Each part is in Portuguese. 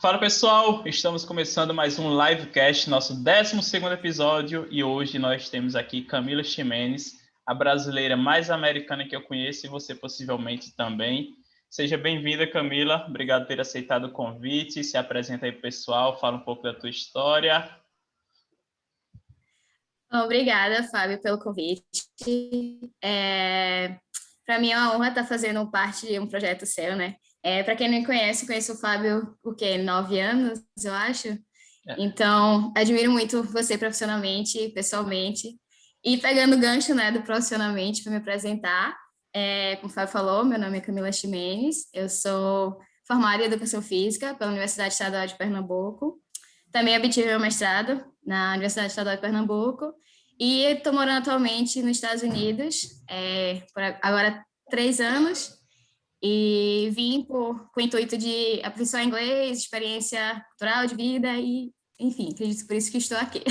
Fala pessoal, estamos começando mais um livecast, nosso 12º episódio, e hoje nós temos aqui Camila Ximenes, a brasileira mais americana que eu conheço e você possivelmente também. Seja bem-vinda, Camila, obrigado por ter aceitado o convite, se apresenta aí pessoal, fala um pouco da tua história. Obrigada, Fábio, pelo convite. Para mim é uma honra estar fazendo parte de um projeto seu, né? Para quem não me conhece, conheço o Fábio, 9 anos, eu acho. Então, admiro muito você profissionalmente, pessoalmente. E pegando o gancho, né, do profissionalmente para me apresentar, como o Fábio falou, meu nome é Camila Ximenes, eu sou formada em Educação Física pela Universidade Estadual de Pernambuco. Também obtive meu mestrado na Universidade Estadual de Pernambuco e estou morando atualmente nos Estados Unidos, por agora 3 anos, e vim com o intuito de aperfeiçoar inglês, experiência cultural de vida e, enfim, acredito por isso que estou aqui.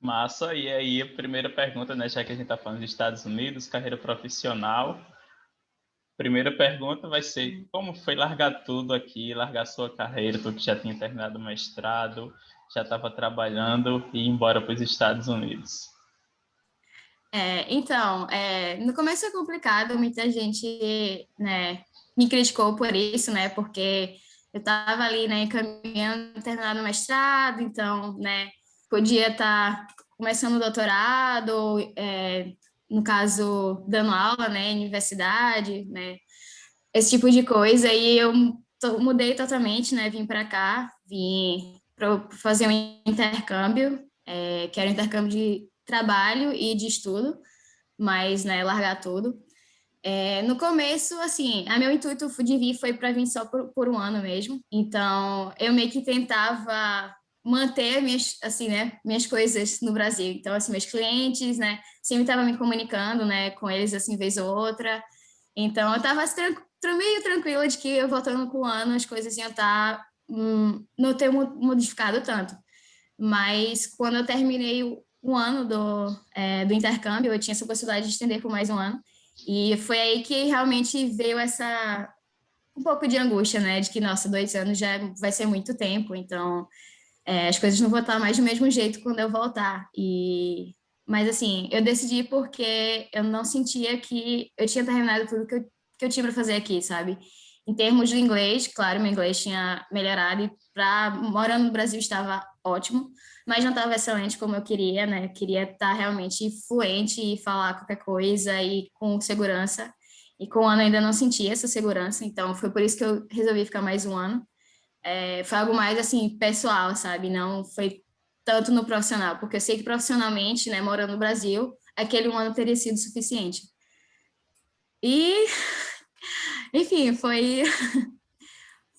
Massa, e aí a primeira pergunta, né, já que a gente está falando dos Estados Unidos, carreira profissional, primeira pergunta vai ser, como foi largar tudo aqui, largar sua carreira, tu que já tinha terminado o mestrado, já estava trabalhando e ir embora para os Estados Unidos? No começo é complicado, muita gente, né, me criticou por isso, né, porque eu estava ali, né, caminhando, terminando o mestrado, então, né, podia estar começando o doutorado, no caso, dando aula, né, em universidade, né, esse tipo de coisa, e eu mudei totalmente, né, vim para cá, vim para fazer um intercâmbio, que era um intercâmbio de trabalho e de estudo, mas, né, largar tudo. No começo, assim, meu intuito de vir foi para vir só por um ano mesmo, então eu meio que tentava manter minhas, assim, né, minhas coisas no Brasil, então, assim, meus clientes, né, sempre estava me comunicando, né, com eles, assim, vez ou outra, então eu estava meio tranquila de que eu voltando com o ano as coisas iam estar, não ter modificado tanto, mas quando eu terminei um ano do intercâmbio, eu tinha essa possibilidade de estender por mais um ano. E foi aí que realmente veio um pouco de angústia, né? De que, nossa, 2 anos já vai ser muito tempo, então as coisas não vão estar mais do mesmo jeito quando eu voltar. Mas, assim, eu decidi porque eu não sentia que eu tinha terminado tudo que eu tinha para fazer aqui, sabe? Em termos de inglês, claro, meu inglês tinha melhorado e morando no Brasil estava ótimo, mas não estava excelente como eu queria, né? Eu queria estar realmente fluente e falar qualquer coisa e com segurança. E com o ano ainda não sentia essa segurança, então foi por isso que eu resolvi ficar mais um ano. Foi algo mais, assim, pessoal, sabe? Não foi tanto no profissional, porque eu sei que profissionalmente, né, morando no Brasil, aquele um ano teria sido suficiente. E, enfim, foi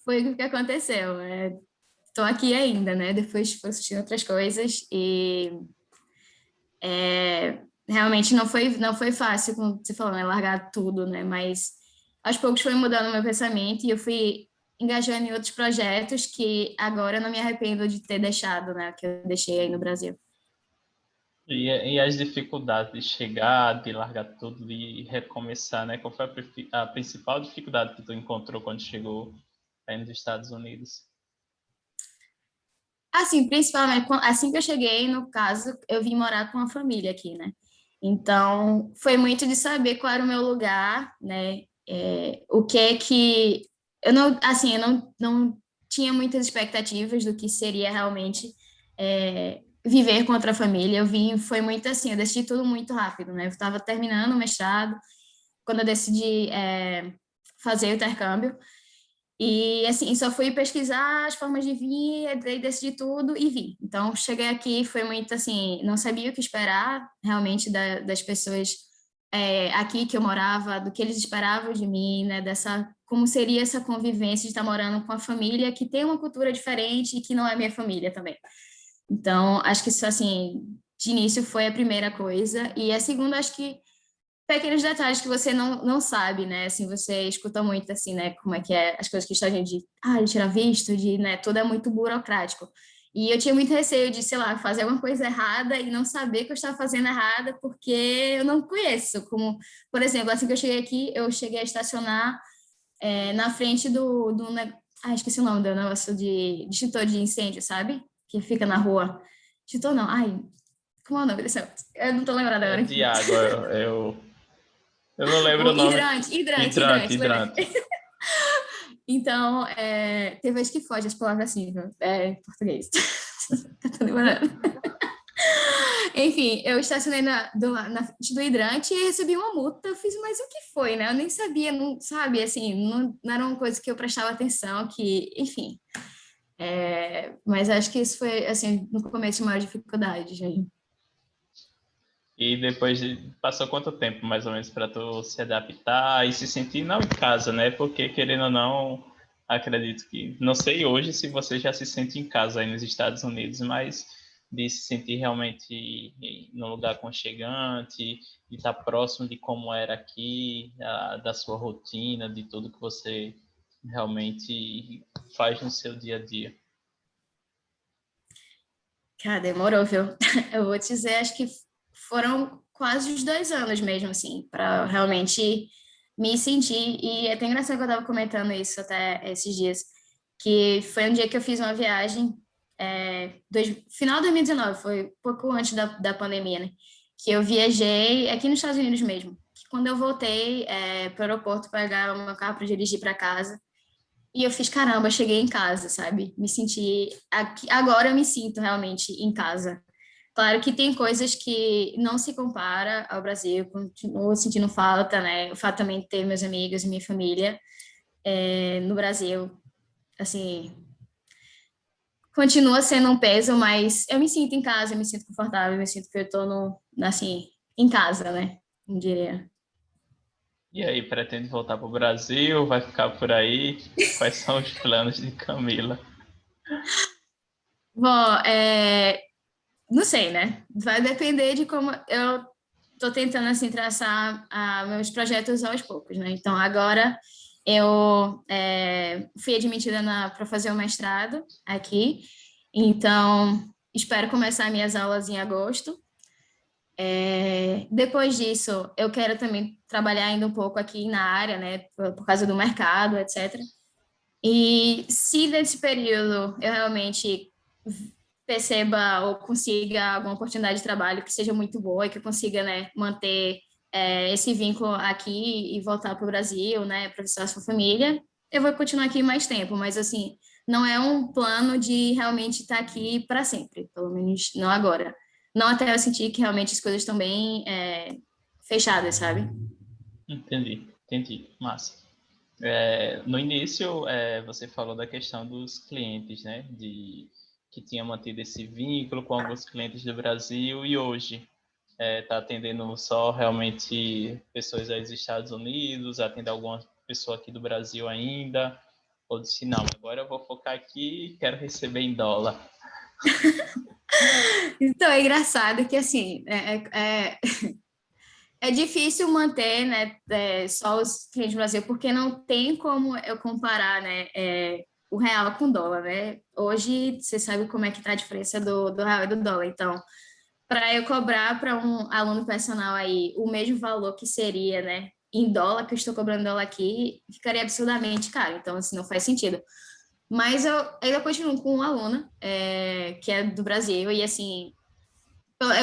o que aconteceu. Estou aqui ainda, né? Depois fui assistindo outras coisas e realmente não foi fácil, como você falou, né? Largar tudo, né? Mas aos poucos foi mudando o meu pensamento e eu fui engajando em outros projetos que agora eu não me arrependo de ter deixado, né? Que eu deixei aí no Brasil. E as dificuldades de chegar, de largar tudo e recomeçar, né? Qual foi a principal dificuldade que tu encontrou quando chegou aí nos Estados Unidos? Assim, principalmente, assim que eu cheguei, no caso, eu vim morar com a família aqui, né? Então, foi muito de saber qual era o meu lugar, né? O que é que... Eu não, assim, eu não tinha muitas expectativas do que seria realmente viver com outra família. Eu vim, foi muito assim, eu decidi tudo muito rápido, né? Eu estava terminando o mestrado, quando eu decidi fazer o intercâmbio, e assim, só fui pesquisar as formas de vir, daí decidi tudo e vim. Então, cheguei aqui, foi muito assim, não sabia o que esperar realmente das pessoas aqui que eu morava, do que eles esperavam de mim, né, como seria essa convivência de estar morando com a família que tem uma cultura diferente e que não é minha família também. Então, acho que isso, assim, de início foi a primeira coisa. E a segunda, acho que pequenos detalhes que você não sabe, né? Assim, você escuta muito, assim, né? Como é que é as coisas que estão de tirar visto, né? Tudo é muito burocrático. E eu tinha muito receio de, sei lá, fazer alguma coisa errada e não saber que eu estava fazendo errada porque eu não conheço. Como, por exemplo, assim que eu cheguei aqui, eu cheguei a estacionar na frente esqueci o nome do negócio de extintor de incêndio, sabe? Que fica na rua. Extintor não, como é o nome desse negócio? Eu não tô lembrada É agora. de água, eu não lembro O o nome. lembrei. Hidrante. Então, tem vez que foge as palavras assim, viu? Em português. Eu tô lembrando. Enfim, eu estacionei na frente do hidrante e recebi uma multa. Eu fiz, mas o que foi, né? Eu nem sabia, não sabe, assim, não era uma coisa que eu prestava atenção, que, enfim. Mas acho que isso foi, assim, no começo, a maior dificuldade, gente. E depois passou quanto tempo, mais ou menos, para tu se adaptar e se sentir não em casa, né? Porque, querendo ou não, acredito que... Não sei hoje se você já se sente em casa aí nos Estados Unidos, mas de se sentir realmente num lugar aconchegante, de estar próximo de como era aqui, da sua rotina, de tudo que você realmente faz no seu dia a dia. Cara, demorou, viu? Eu vou te dizer, acho que foram quase os 2 anos mesmo, assim, para realmente me sentir. E é até engraçado que eu estava comentando isso até esses dias, que foi um dia que eu fiz uma viagem, final de 2019, foi pouco antes da pandemia, né? Que eu viajei aqui nos Estados Unidos mesmo. Que quando eu voltei para o aeroporto pegar o meu carro para dirigir para casa, e eu fiz, caramba, cheguei em casa, sabe? Me senti. Agora eu me sinto realmente em casa. Claro que tem coisas que não se compara ao Brasil, continuo sentindo falta, né? O fato também de ter meus amigos e minha família no Brasil, assim, continua sendo um peso, mas eu me sinto em casa, eu me sinto confortável, eu me sinto que eu tô assim, em casa, né? Não diria. E aí, pretende voltar para o Brasil? Vai ficar por aí? Quais são os planos de Camila? Bom, não sei, né? Vai depender de como eu tô tentando assim traçar meus projetos aos poucos, né? Então agora eu fui admitida para fazer o mestrado aqui, então espero começar minhas aulas em agosto. Depois disso, eu quero também trabalhar ainda um pouco aqui na área, né? Por causa do mercado, etc. E se nesse período eu realmente perceba ou consiga alguma oportunidade de trabalho que seja muito boa e que eu consiga, né, manter esse vínculo aqui e voltar para o Brasil, né, para visitar a sua família, eu vou continuar aqui mais tempo, mas assim, não é um plano de realmente estar aqui para sempre, pelo menos não agora. Não até eu sentir que realmente as coisas estão bem fechadas, sabe? Entendi. Massa. No início, você falou da questão dos clientes, né? Que tinha mantido esse vínculo com alguns clientes do Brasil e hoje está atendendo só realmente pessoas aí dos Estados Unidos, atende alguma pessoa aqui do Brasil ainda, ou disse, não, agora eu vou focar aqui e quero receber em dólar. Então, é engraçado que, assim, é difícil manter, né, só os clientes do Brasil, porque não tem como eu comparar, né, o real com o dólar, né? Hoje, você sabe como é que tá a diferença do real e do dólar. Então, para eu cobrar para um aluno personal aí o mesmo valor que seria, né, em dólar, que eu estou cobrando dólar aqui, ficaria absurdamente caro. Então, assim, não faz sentido. Mas eu ainda continuo com uma aluna, que é do Brasil, e assim,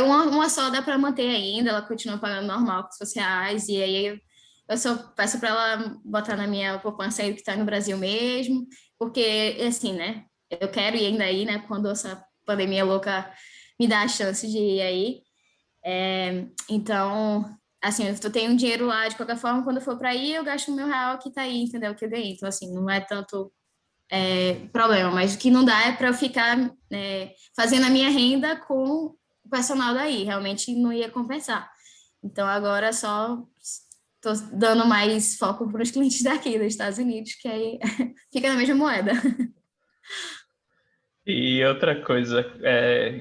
uma só dá para manter ainda, ela continua pagando normal, com os fosse reais, e aí eu só peço para ela botar na minha poupança aí que está no Brasil mesmo, porque, assim, né, eu quero ir ainda aí, né, quando essa pandemia louca me dá a chance de ir aí. Então, assim, eu tenho um dinheiro lá, de qualquer forma, quando eu for para aí, eu gasto o meu real que está aí, entendeu, que eu ganhei. Então, assim, não é tanto problema, mas o que não dá é para eu ficar fazendo a minha renda com o personal daí, realmente não ia compensar. Então agora só estou dando mais foco para os clientes daqui dos Estados Unidos, que aí fica na mesma moeda. E outra coisa,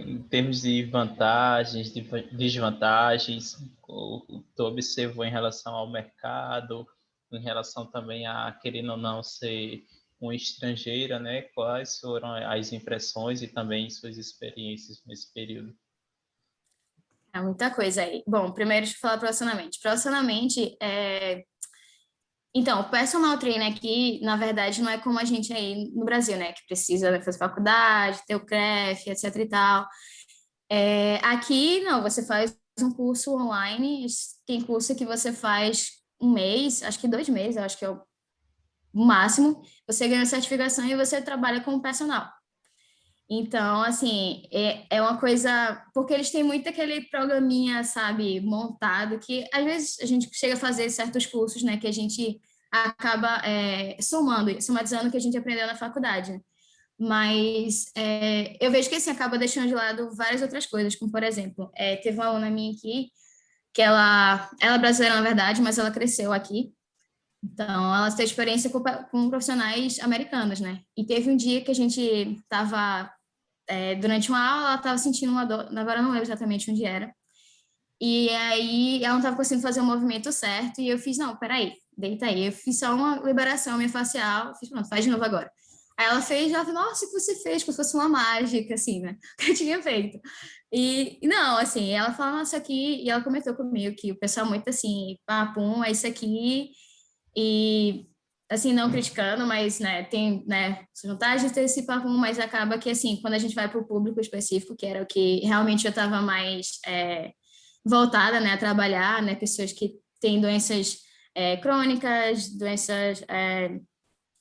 em termos de vantagens, de desvantagens, tu observou em relação ao mercado, em relação também a, querendo ou não, ser uma estrangeira, né? Quais foram as impressões e também suas experiências nesse período? É muita coisa aí. Bom, primeiro deixa eu falar profissionalmente. Profissionalmente, Então, o personal trainer aqui, na verdade, não é como a gente aí no Brasil, né? Que precisa, né, fazer faculdade, ter o CREF, etc e tal. Aqui, não, você faz um curso online, tem curso que você faz um mês, acho que 2 meses, acho que é o máximo. Você ganha a certificação e você trabalha como personal. Então, assim, é uma coisa. Porque eles têm muito aquele programinha, sabe, montado, que às vezes a gente chega a fazer certos cursos, né, que a gente acaba somatizando o que a gente aprendeu na faculdade, né? Mas eu vejo que, assim, acaba deixando de lado várias outras coisas, como, por exemplo, teve uma aluna minha aqui, que ela é brasileira, na verdade, mas ela cresceu aqui. Então, ela tem experiência com profissionais americanos, né? E teve um dia que a gente estava durante uma aula, ela estava sentindo uma dor, agora eu não lembro exatamente onde era, e aí ela não estava conseguindo fazer o movimento certo, e eu fiz, não, peraí, deita aí, eu fiz só uma liberação miofascial, fiz, pronto, faz de novo agora. Aí ela fez, ela falou, nossa, o que você fez? Como se fosse uma mágica, assim, né? Que eu tinha feito. E não, assim, ela falou, nossa, aqui, e ela comentou comigo que o pessoal muito assim, papum, é isso aqui, e assim, não criticando, mas, né, tem, né, vantagens de ter esse papo, mas acaba que, assim, quando a gente vai para o público específico, que era o que realmente eu estava mais voltada, né, a trabalhar, né, pessoas que têm doenças crônicas, doenças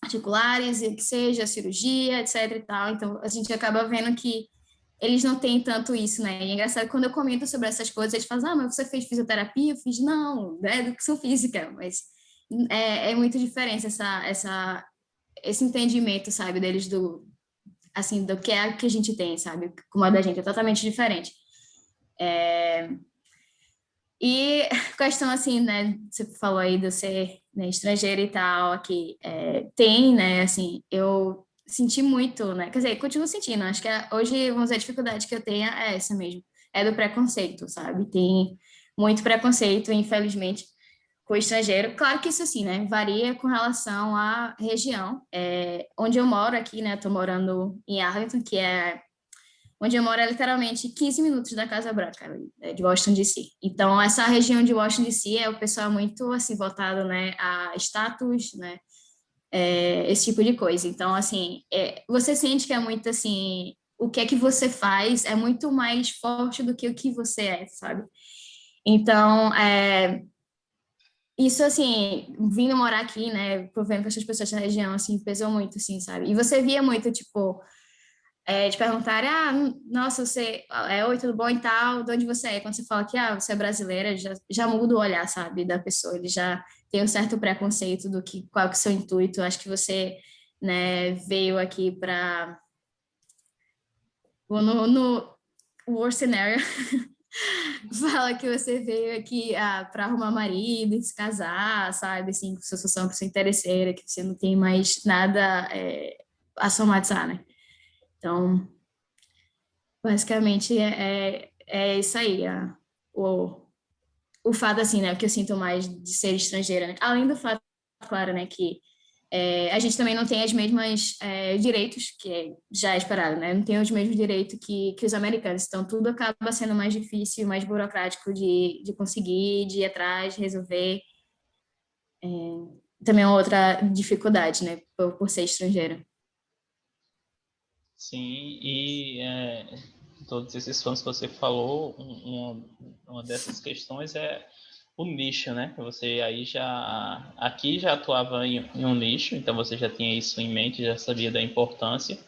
articulares, e que seja cirurgia, etc e tal, então a gente acaba vendo que eles não têm tanto isso, né? E é engraçado que quando eu comento sobre essas coisas, eles falam, mas você fez fisioterapia? Eu fiz, não, é educação física, mas é muito diferente esse entendimento, sabe, deles assim, do que é que a gente tem, sabe? Como a da gente é totalmente diferente. E questão assim, né, você falou aí de ser, né, estrangeira e tal, aqui, tem, né, assim, eu senti muito, né, quer dizer, continuo sentindo, acho que hoje, vamos dizer, a dificuldade que eu tenho é essa mesmo, é do preconceito, sabe? Tem muito preconceito, infelizmente, com o estrangeiro. Claro que isso, assim, né, varia com relação à região. Onde eu moro aqui, né, estou morando em Arlington, que é onde eu moro é literalmente 15 minutos da Casa Branca, de Washington, D.C. Então, essa região de Washington, D.C. é o pessoal muito, assim, voltado, né, a status, né, esse tipo de coisa. Então, assim, você sente que é muito, assim, o que é que você faz é muito mais forte do que o que você é, sabe? Então, isso, assim, vindo morar aqui, né, vendo com essas pessoas da região, assim, pesou muito, assim, sabe? E você via muito, tipo, de perguntar, nossa, você oi, tudo bom e tal, de onde você é? Quando você fala que, você é brasileira, já muda o olhar, sabe, da pessoa, ele já tem um certo preconceito do que, qual que é o seu intuito, acho que você, né, veio aqui para, no worst scenario, fala que você veio aqui para arrumar marido, se casar, sabe, assim, que você é uma pessoa interesseira, que você não tem mais nada a somatizar, né? Então, basicamente é isso aí, o, o fato, assim, né, que eu sinto mais de ser estrangeira, né? Além do fato, claro, né, que a gente também não tem os mesmos direitos, já é esperado, né? Não tem os mesmos direitos que os americanos. Então, tudo acaba sendo mais difícil, mais burocrático de conseguir, de ir atrás, resolver. Também é uma outra dificuldade, né? Por ser estrangeira. Sim, e todos esses fãs que você falou, uma dessas questões é o nicho, né? Você aí aqui já atuava em um nicho, então você já tinha isso em mente, já sabia da importância.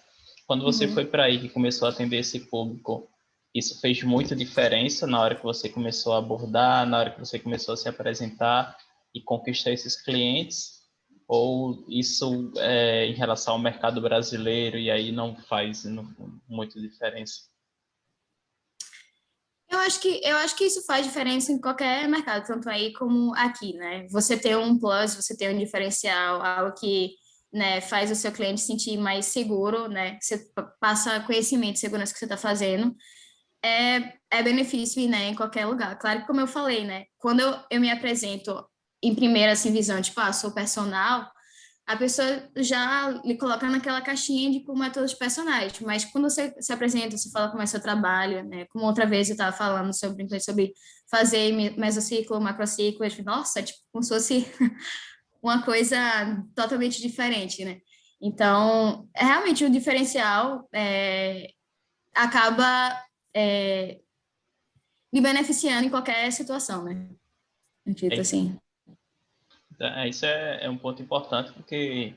Quando você foi Uhum. para aí que começou a atender esse público, isso fez muita diferença na hora que você começou a abordar, na hora que você começou a se apresentar e conquistar esses clientes? Ou isso em relação ao mercado brasileiro e aí não faz muita diferença? Eu acho que isso faz diferença em qualquer mercado, tanto aí como aqui, né? Você ter um plus, você ter um diferencial, algo que, né, faz o seu cliente se sentir mais seguro, né? Que você passa conhecimento, segurança que você está fazendo, é benefício, né, em qualquer lugar. Claro que, como eu falei, né? Quando eu me apresento em primeira, assim, visão, tipo, sou personal, a pessoa já lhe coloca naquela caixinha de como é todos os personagens, mas quando você se apresenta, você fala como é seu trabalho, né? Como outra vez eu estava falando sobre fazer mesociclo, macrociclo, eu falei, nossa, tipo, como se fosse uma coisa totalmente diferente, né? Então, realmente o diferencial acaba me beneficiando em qualquer situação, né? Acredito assim. Isso é um ponto importante, porque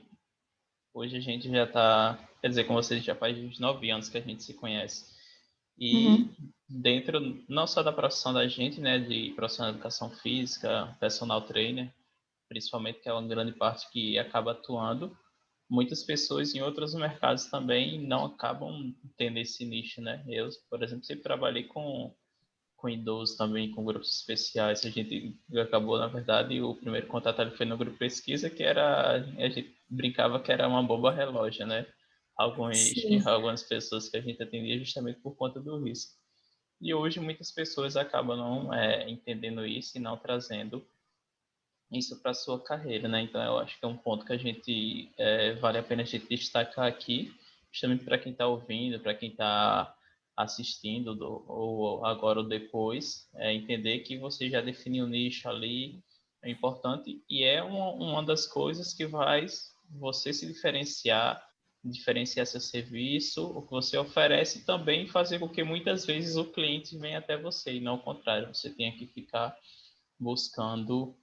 hoje a gente já está, quer dizer, com vocês já faz uns 9 anos que a gente se conhece. E Uhum. dentro, não só da profissão da gente, né, de profissional de educação física, personal trainer, principalmente, que é uma grande parte que acaba atuando, muitas pessoas em outros mercados também não acabam tendo esse nicho, né? Eu, por exemplo, sempre trabalhei com idosos também, com grupos especiais. A gente acabou, na verdade, o primeiro contato ali foi no grupo pesquisa, que era, a gente brincava que era uma bomba relógio, né? Sim. Algumas pessoas que a gente atendia justamente por conta do risco. E hoje muitas pessoas acabam não entendendo isso e não trazendo isso para a sua carreira, né? Então eu acho que é um ponto que a gente vale a pena a gente destacar aqui, justamente para quem está ouvindo, para quem está assistindo ou agora ou depois, entender que você já definiu o nicho ali, é importante e é uma das coisas que vai você se diferenciar seu serviço, o que você oferece e também fazer com que muitas vezes o cliente venha até você e não o contrário, você tenha que ficar buscando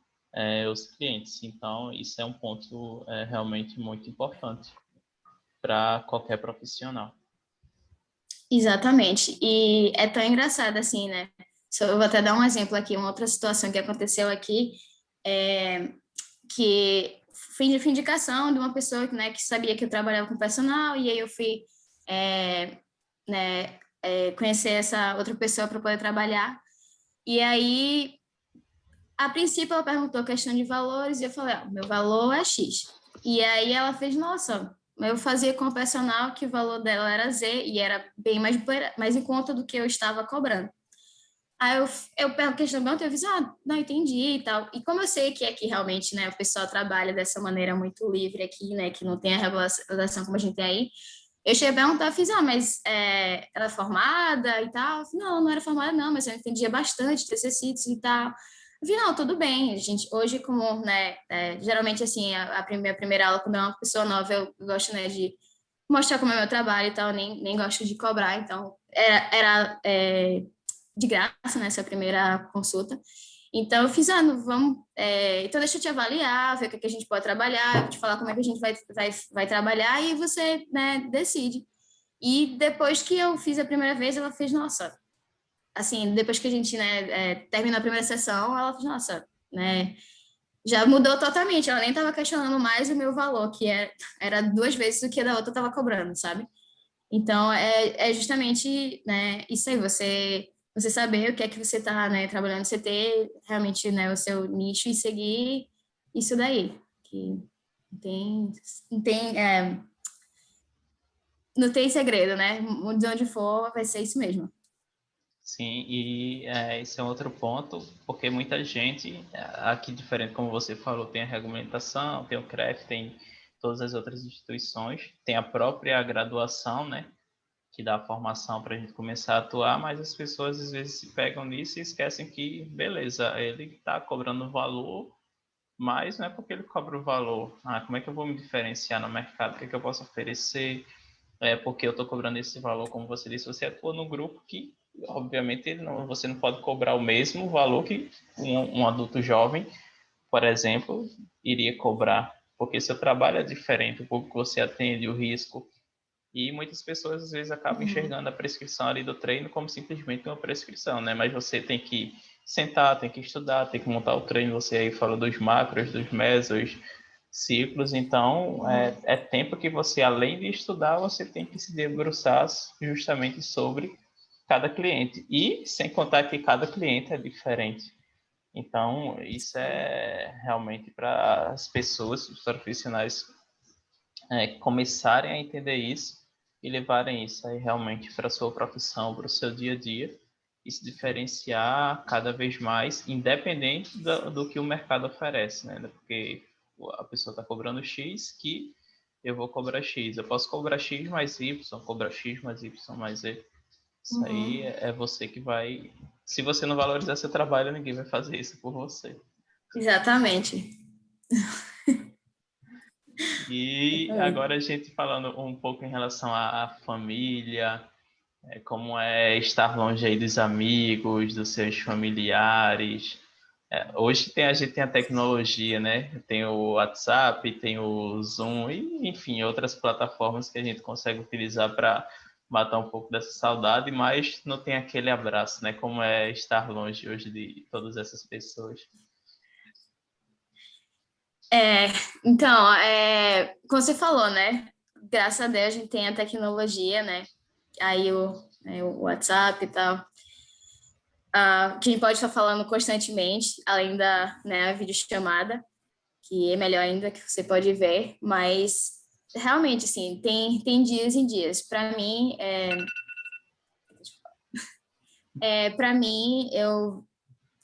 os clientes. Então, isso é um ponto realmente muito importante para qualquer profissional. Exatamente. E é tão engraçado assim, né? Eu vou até dar um exemplo aqui, uma outra situação que aconteceu aqui, é, que fui indicação de uma pessoa né, que sabia que eu trabalhava com personal, e aí eu fui conhecer essa outra pessoa para poder trabalhar. E aí, a princípio, ela perguntou a questão de valores, e eu falei, meu valor é X. E aí ela fez, nossa, eu fazia com o personal que o valor dela era Z, e era bem mais em conta do que eu estava cobrando. Aí eu pergunto questão de eu disse, não entendi e tal. E como eu sei que aqui realmente, né, o pessoal trabalha dessa maneira muito livre aqui, né, que não tem a regulação como a gente tem aí, eu cheguei a perguntar, fiz, mas ela é formada e tal? Eu falei, não, não era formada não, mas eu entendia bastante TCCs e tal. Eu falei, não, tudo bem, a gente, hoje como, né, geralmente assim, minha primeira aula, quando é uma pessoa nova, eu gosto, né, de mostrar como é meu trabalho e tal, nem gosto de cobrar, então era de graça nessa primeira consulta. Então, eu fiz, vamos, então deixa eu te avaliar, ver o que a gente pode trabalhar, te falar como é que a gente vai trabalhar e você, né, decide. E depois que eu fiz a primeira vez, ela fez, nossa, assim, depois que a gente, né, terminou a primeira sessão, ela fez, nossa, né, já mudou totalmente, ela nem estava questionando mais o meu valor, que era 2 vezes o que a da outra estava cobrando, sabe? Então, é justamente, né, isso aí, você saber o que é que você está, né, trabalhando, você ter realmente, né, o seu nicho e seguir isso daí, que não tem, não tem segredo, né? De onde for, vai ser isso mesmo. Sim, e esse é outro ponto, porque muita gente, aqui diferente como você falou, tem a regulamentação, tem o CREF, tem todas as outras instituições, tem a própria graduação, né? Que dá a formação para a gente começar a atuar, mas as pessoas às vezes se pegam nisso e esquecem que, beleza, ele está cobrando valor, mas não é porque ele cobra o valor. Como é que eu vou me diferenciar no mercado? O que é que eu posso oferecer? Porque eu estou cobrando esse valor, como você disse, você atua no grupo que, obviamente, você não pode cobrar o mesmo valor que um adulto jovem, por exemplo, iria cobrar, porque seu trabalho é diferente, o público que você atende, o risco, e muitas pessoas às vezes acabam Uhum. enxergando a prescrição ali do treino como simplesmente uma prescrição, né? Mas você tem que sentar, tem que estudar, tem que montar o treino. Você aí fala dos macros, dos mesos, ciclos. Então, é tempo que você, além de estudar, você tem que se debruçar justamente sobre cada cliente. E sem contar que cada cliente é diferente. Então, isso é realmente para as pessoas, os profissionais, começarem a entender isso e levarem isso aí realmente para a sua profissão, para o seu dia a dia e se diferenciar cada vez mais, independente do que o mercado oferece, né? Porque a pessoa está cobrando X, que eu vou cobrar X. Eu posso cobrar X mais Y, cobrar X mais Y mais Z. Isso aí Uhum. é você que vai. Se você não valorizar seu trabalho, ninguém vai fazer isso por você. Exatamente. E agora a gente falando um pouco em relação à família, como é estar longe aí dos amigos, dos seus familiares. Hoje a gente tem a tecnologia, né? Tem o WhatsApp, tem o Zoom, e, enfim, outras plataformas que a gente consegue utilizar para matar um pouco dessa saudade, mas não tem aquele abraço, né? Como é estar longe hoje de todas essas pessoas. É, então, como você falou, né? Graças a Deus a gente tem a tecnologia, né? Aí o WhatsApp e tal, que a gente pode estar falando constantemente, além da, né, a videochamada, que é melhor ainda, que você pode ver, mas realmente, assim, tem dias em dias. Para mim,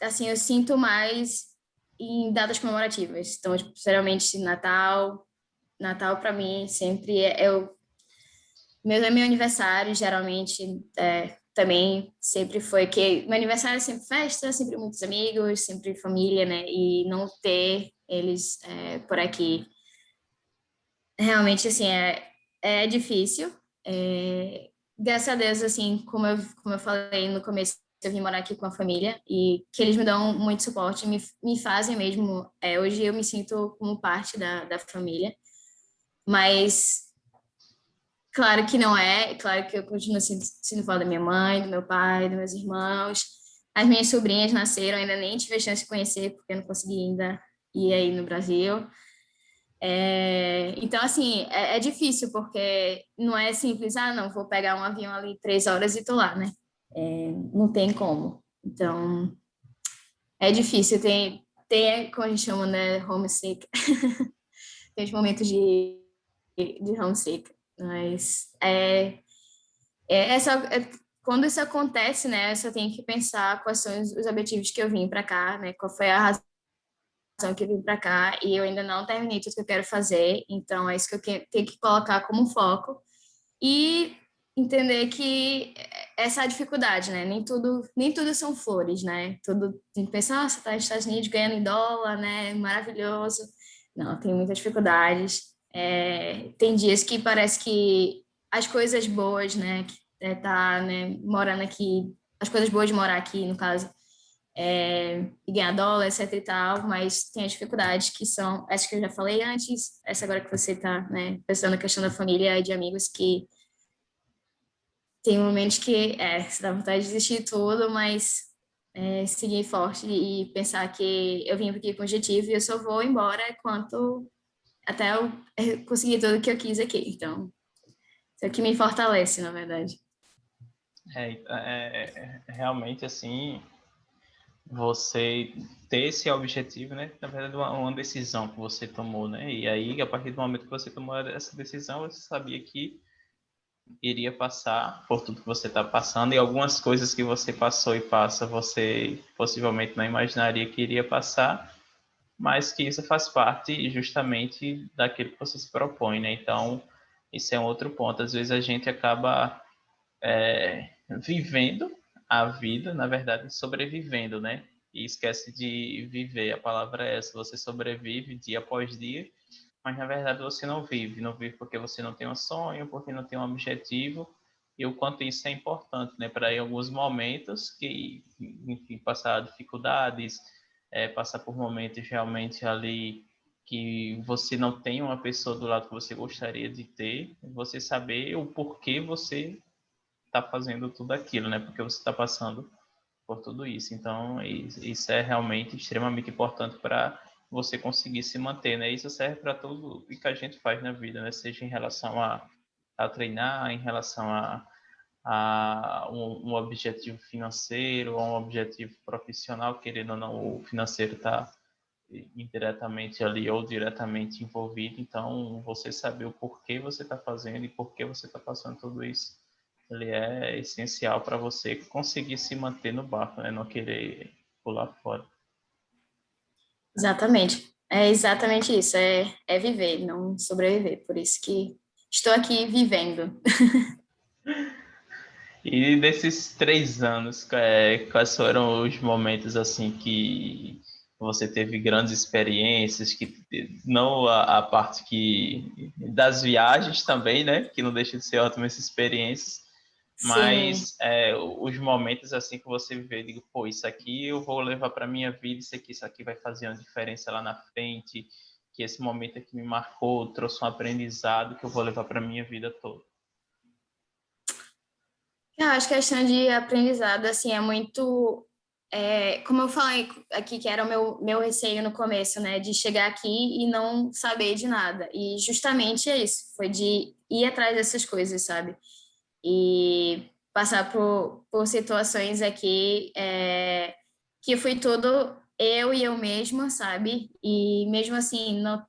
assim, eu sinto mais em datas comemorativas. Então, tipo, geralmente Natal para mim sempre meu aniversário, geralmente também sempre foi que meu aniversário é sempre festa, sempre muitos amigos, sempre família, né? E não ter eles por aqui realmente assim é difícil. Graças a Deus, assim, como eu falei no começo, eu vim morar aqui com a família e que eles me dão muito suporte, me fazem mesmo. Hoje eu me sinto como parte da família, mas claro que não é, claro que eu continuo sendo falta da minha mãe, do meu pai, dos meus irmãos. As minhas sobrinhas nasceram, ainda nem tive a chance de conhecer, porque eu não consegui ainda ir aí no Brasil. Então, assim, é difícil, porque não é simples, não, vou pegar um avião ali 3 horas e tô lá, né? Não tem como. Então, é difícil, como a gente chama, né, homesick. Tem os momentos de homesick, mas quando isso acontece, né, eu só tenho que pensar quais são os objetivos que eu vim para cá, né, qual foi a razão que eu vim para cá, e eu ainda não terminei tudo que eu quero fazer, então é isso que eu tenho que colocar como foco e entender que essa é a dificuldade, né, nem tudo são flores, né, tudo tem que pensar, você está nos Estados Unidos ganhando em dólar, né, maravilhoso, não, tem muitas dificuldades, tem dias que parece que as coisas boas, né, que tá, né, morando aqui, as coisas boas de morar aqui, no caso, e ganhar dólar, etc e tal, mas tem as dificuldades que são, essa que eu já falei antes, essa agora que você está, né, pensando na questão da família e de amigos, que tem momentos que você dá vontade de desistir de tudo, mas seguir forte e pensar que eu vim aqui com objetivo e eu só vou embora até eu conseguir tudo que eu quis aqui. Então, isso é o que me fortalece, na verdade. Realmente, assim, você ter esse objetivo, né? Na verdade, uma decisão que você tomou, né? E aí, a partir do momento que você tomou essa decisão, você sabia que iria passar por tudo que você está passando e algumas coisas que você passou e passa, você possivelmente não imaginaria que iria passar, mas que isso faz parte justamente daquilo que você se propõe, né? Então, isso é um outro ponto. Às vezes a gente acaba vivendo a vida, na verdade, sobrevivendo, né? E esquece de viver. A palavra é essa: você sobrevive dia após dia, mas na verdade você não vive. Não vive porque você não tem um sonho, porque não tem um objetivo. E o quanto isso é importante, né? Para em alguns momentos que, enfim, passar dificuldades, passar por momentos realmente ali que você não tem uma pessoa do lado que você gostaria de ter, você saber o porquê você está fazendo tudo aquilo, né? Porque você está passando por tudo isso. Então, isso é realmente extremamente importante para você conseguir se manter, né? Isso serve para tudo o que a gente faz na vida, né? Seja em relação a treinar, em relação a um objetivo financeiro, a um objetivo profissional, querendo ou não, o financeiro está indiretamente ali ou diretamente envolvido. Então, você saber o porquê você está fazendo e por que você está passando tudo isso, ele é essencial para você conseguir se manter no barco, né? Não querer pular fora. Exatamente. É exatamente isso. É viver, não sobreviver. Por isso que estou aqui vivendo. E desses 3 anos, quais foram os momentos assim que você teve grandes experiências, que não a parte das viagens também, né? Que não deixa de ser ótimas experiências, Sim. mas os momentos assim que você vê, digo, pô, isso aqui eu vou levar para minha vida, isso aqui vai fazer uma diferença lá na frente, que esse momento aqui me marcou, trouxe um aprendizado que eu vou levar para minha vida toda. Eu acho que a questão de aprendizado, assim, é muito... como eu falei aqui, que era o meu receio no começo, né? De chegar aqui e não saber de nada. E justamente é isso, foi de ir atrás dessas coisas, sabe? E passar por situações aqui que foi tudo eu e eu mesma, sabe? E mesmo assim, não,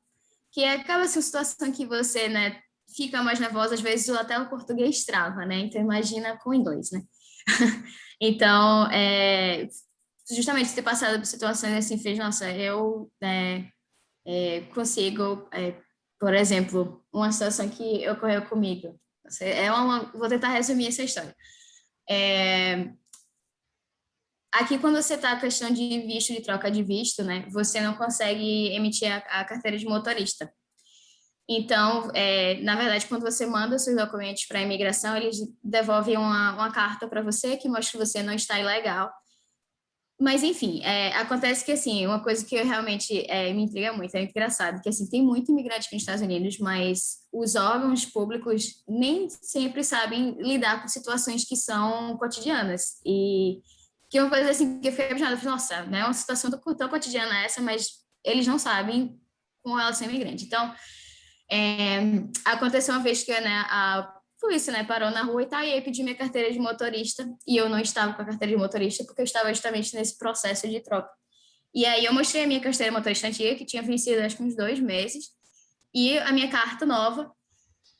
que acaba sendo uma situação que você, né, fica mais nervosa, às vezes até o português trava, né? Então imagina com o inglês, né? Então, justamente ter passado por situações assim fez, nossa, eu consigo, por exemplo, uma situação que ocorreu comigo. Vou tentar resumir essa história. Aqui, quando você está a questão de visto, de troca de visto, né, você não consegue emitir a carteira de motorista. Então, na verdade, quando você manda seus documentos para a imigração, eles devolvem uma carta para você que mostra que você não está ilegal. Mas, enfim, acontece que, assim, uma coisa que eu realmente me intriga muito, é muito engraçado, que, assim, tem muito imigrante aqui nos Estados Unidos, mas os órgãos públicos nem sempre sabem lidar com situações que são cotidianas. E que é uma coisa, assim, que eu fiquei imaginando, nossa, né, uma situação tão cotidiana essa, mas eles não sabem como ela ser imigrante. Então, aconteceu uma vez que, né, a polícia, né, parou na rua e tá, e aí pedi minha carteira de motorista, e eu não estava com a carteira de motorista porque eu estava justamente nesse processo de troca. E aí eu mostrei a minha carteira de motorista antiga, que tinha vencido acho que uns 2 meses, e a minha carta nova,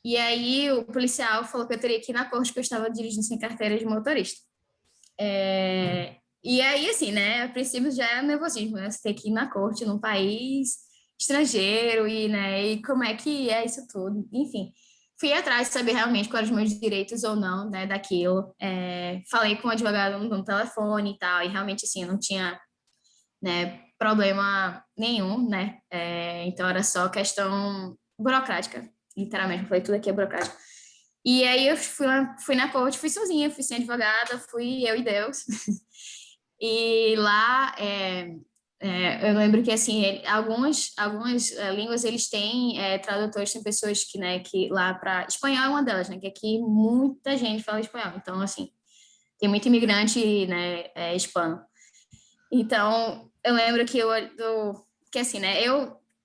e aí o policial falou que eu teria que ir na corte porque eu estava dirigindo sem carteira de motorista. E aí, assim, né, a princípio já é nervosismo, né, você ter que ir na corte num país estrangeiro e, né, e como é que é isso tudo, enfim. Fui atrás de saber realmente quais eram os meus direitos ou não, né, daquilo. Falei com o advogado no telefone e tal, e realmente, assim, eu não tinha, né, problema nenhum, né, então era só questão burocrática, literalmente, eu falei tudo aqui é burocrático. E aí eu fui na corte, fui sozinha, fui sem advogada, fui eu e Deus. E lá, eu lembro que, assim, algumas línguas, eles têm tradutores, tem pessoas que, né, que lá para... Espanhol é uma delas, né, que aqui muita gente fala espanhol. Então, assim, tem muito imigrante, né, hispano. Então, eu lembro que assim, né,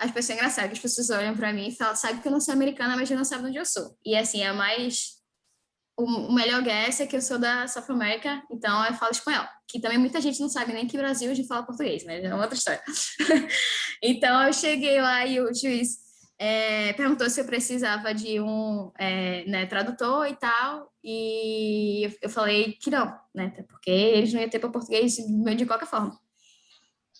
as pessoas, é engraçado, que as pessoas olham para mim e falam, sabe que eu não sou americana, mas eu não sabem onde eu sou. E, assim, o melhor guess é que eu sou da South America, então eu falo espanhol. Que também muita gente não sabe nem que Brasil a gente fala português, né? É uma outra história. Então eu cheguei lá e o juiz perguntou se eu precisava de um né, tradutor e tal, e eu falei que não, né? Porque eles não iam ter para português de qualquer forma.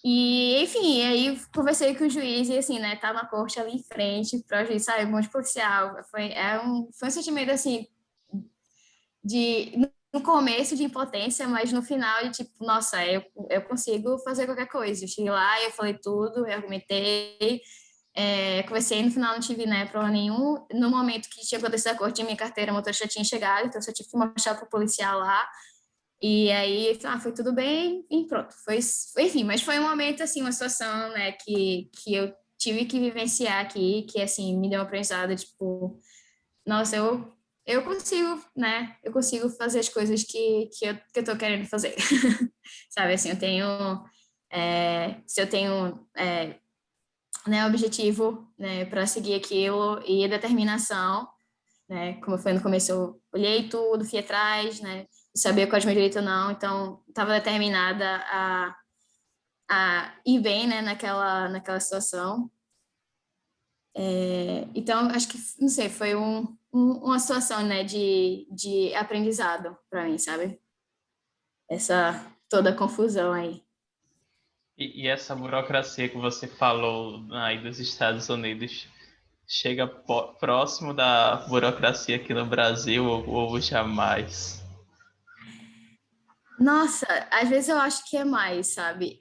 E, enfim, aí conversei com o juiz e, assim, né, tá na corte ali em frente, para o juiz, sabe, um monte de policial. Foi um sentimento, assim, no começo de impotência, mas no final de tipo, nossa, eu consigo fazer qualquer coisa. Eu cheguei lá, eu falei tudo, eu argumentei, conversei, no final não tive, né, problema nenhum. No momento que tinha acontecido a corte, minha carteira, a motorista já tinha chegado, então eu só tive que mostrar para o policial lá. E aí, foi tudo bem e pronto. Enfim, mas foi um momento, assim, uma situação, né, que eu tive que vivenciar aqui, que, assim, me deu uma aprendizado, tipo, nossa, eu consigo, né? Eu consigo fazer as coisas que eu tô querendo fazer. Sabe, assim, se eu tenho, né, objetivo, né, para seguir aquilo e determinação, né? Como foi no começo, eu olhei tudo, fui atrás, né? Sabia qual era o meu direito ou não, então estava determinada a ir bem, né, naquela situação. Então, acho que, não sei, foi uma situação, né, de aprendizado para mim, sabe? Essa toda a confusão aí. E essa burocracia que você falou aí dos Estados Unidos chega próximo da burocracia aqui no Brasil ou jamais? Nossa, às vezes eu acho que é mais, sabe?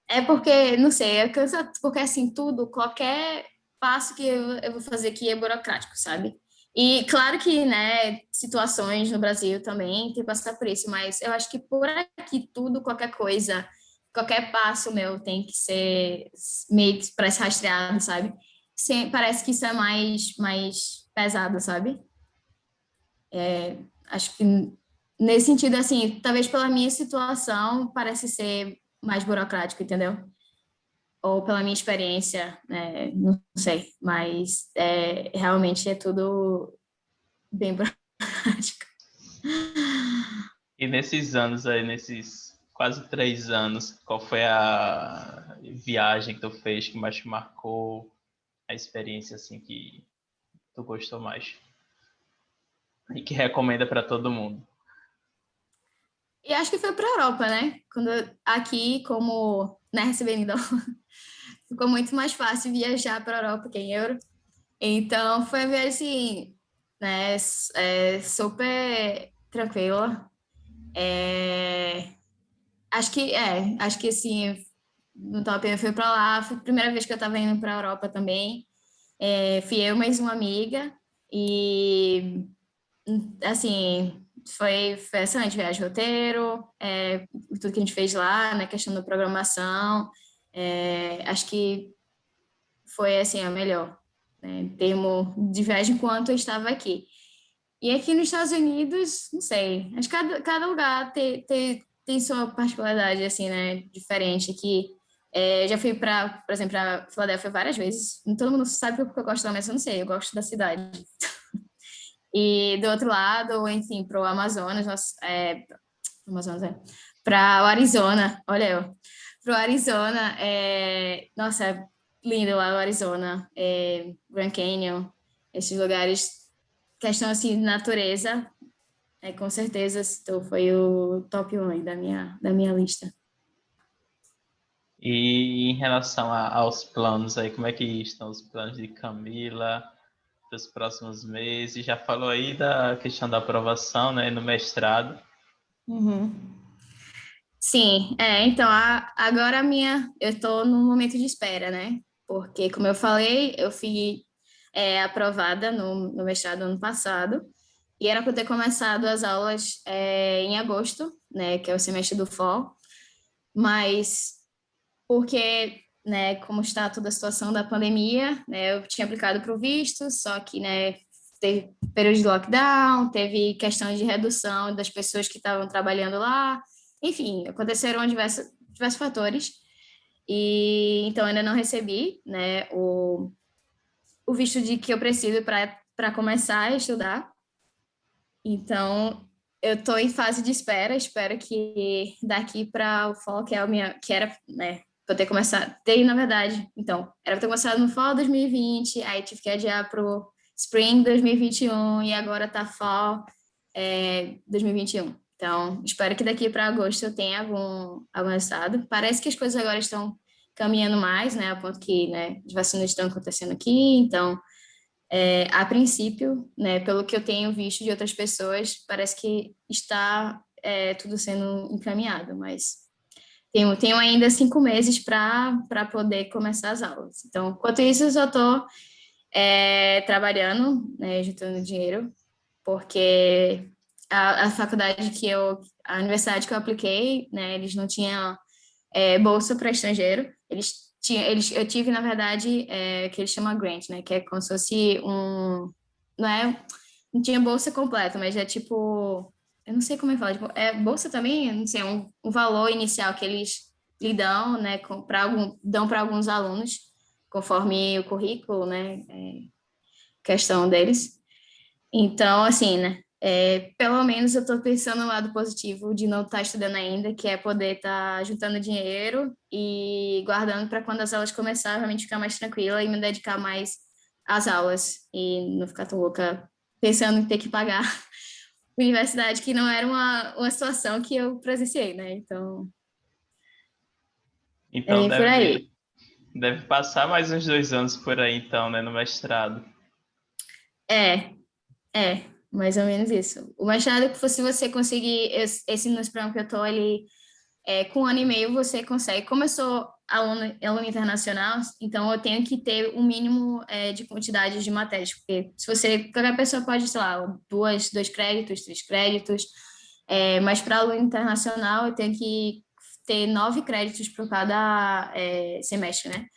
É porque, não sei, é cansa, porque assim, tudo, qualquer passo que eu vou fazer aqui é burocrático, sabe? E claro que, né, situações no Brasil também tem que passar por isso, mas eu acho que por aqui tudo, qualquer coisa, qualquer passo meu tem que ser meio que parece rastreado, sabe? Parece que isso é mais pesado, sabe? Acho que nesse sentido, assim, talvez pela minha situação, parece ser mais burocrático, entendeu? Ou pela minha experiência, né? Não sei, mas realmente é tudo bem burocrático. E nesses anos aí, nesses quase 3 anos, qual foi a viagem que tu fez que mais te marcou? A experiência assim que tu gostou mais e que recomenda para todo mundo? E acho que foi para a Europa, né? Aqui, como né, recebendo em dólar, ficou muito mais fácil viajar para a Europa que em euro. Então, foi uma viagem, assim, né, super tranquila. É, acho que assim, no top eu fui para lá, foi a primeira vez que eu estava indo para a Europa também. Fui eu mais uma amiga e assim, foi excelente viagem, roteiro, tudo que a gente fez lá, na questão da programação, acho que foi assim a melhor, né, em termos de viagem enquanto eu estava aqui. E aqui nos Estados Unidos, não sei, acho que cada lugar tem sua particularidade, assim, né, diferente. Aqui, já fui por exemplo, para Filadélfia várias vezes. Todo mundo sabe porque eu gosto lá, mas eu não sei, eu gosto da cidade. E do outro lado, enfim, para o Amazonas, Amazonas, para o Arizona, olha eu, para o Arizona, nossa, é lindo lá o Arizona, Grand Canyon, esses lugares, questão assim de natureza, com certeza foi o top 1 aí da minha lista. E em relação aos planos aí, como é que estão os planos de Camila para os próximos meses? Já falou aí da questão da aprovação, né, no mestrado. Uhum. Sim, então, agora eu estou no momento de espera, né? Porque, como eu falei, eu fui aprovada no mestrado ano passado, e era para ter começado as aulas em agosto, né? Que é o semestre do fall, mas porque, né, como está toda a situação da pandemia, né, eu tinha aplicado para o visto, só que, né, teve período de lockdown, teve questão de redução das pessoas que estavam trabalhando lá, enfim, aconteceram diversos fatores, e então ainda não recebi, né, o visto de que eu preciso para começar a estudar, então eu estou em fase de espera, espero que daqui para o fall, que era, né, para ter começado, na verdade, então, era para ter começado no fall 2020, aí tive que adiar para o spring 2021 e agora tá fall 2021. Então, espero que daqui para agosto eu tenha algum resultado. Parece que as coisas agora estão caminhando mais, né, a ponto que, né, as vacinas estão acontecendo aqui, então a princípio, né, pelo que eu tenho visto de outras pessoas, parece que está tudo sendo encaminhado, mas tenho ainda 5 meses para poder começar as aulas. Então, enquanto isso, eu só estou trabalhando, né, juntando dinheiro, porque a faculdade a universidade que eu apliquei, né, eles não tinham bolsa para estrangeiro, eu tive, na verdade, que eles chamam grant, né? Que é como se fosse não não tinha bolsa completa, mas é tipo, eu não sei como é que fala, tipo, bolsa também, eu não sei, um valor inicial que eles lhe dão, né? Dão para alguns alunos, conforme o currículo, né? Questão deles. Então, assim, né? Pelo menos eu estou pensando no lado positivo de não estar estudando ainda, que é poder estar juntando dinheiro e guardando para quando as aulas começarem, realmente ficar mais tranquila e me dedicar mais às aulas e não ficar tão louca pensando em ter que pagar universidade, que não era uma situação que eu presenciei, né? Então, é Então bem por aí. deve passar mais uns 2 anos por aí, então, né, no mestrado. É, mais ou menos isso. O mestrado, se você conseguir esse no programa que eu tô ali, com 1 ano e meio você consegue. Como eu sou aluno internacional, então eu tenho que ter um mínimo de quantidade de matérias, porque se qualquer pessoa pode, sei lá, dois créditos, 3 créditos, mas para aluno internacional eu tenho que ter 9 créditos por cada semestre, né?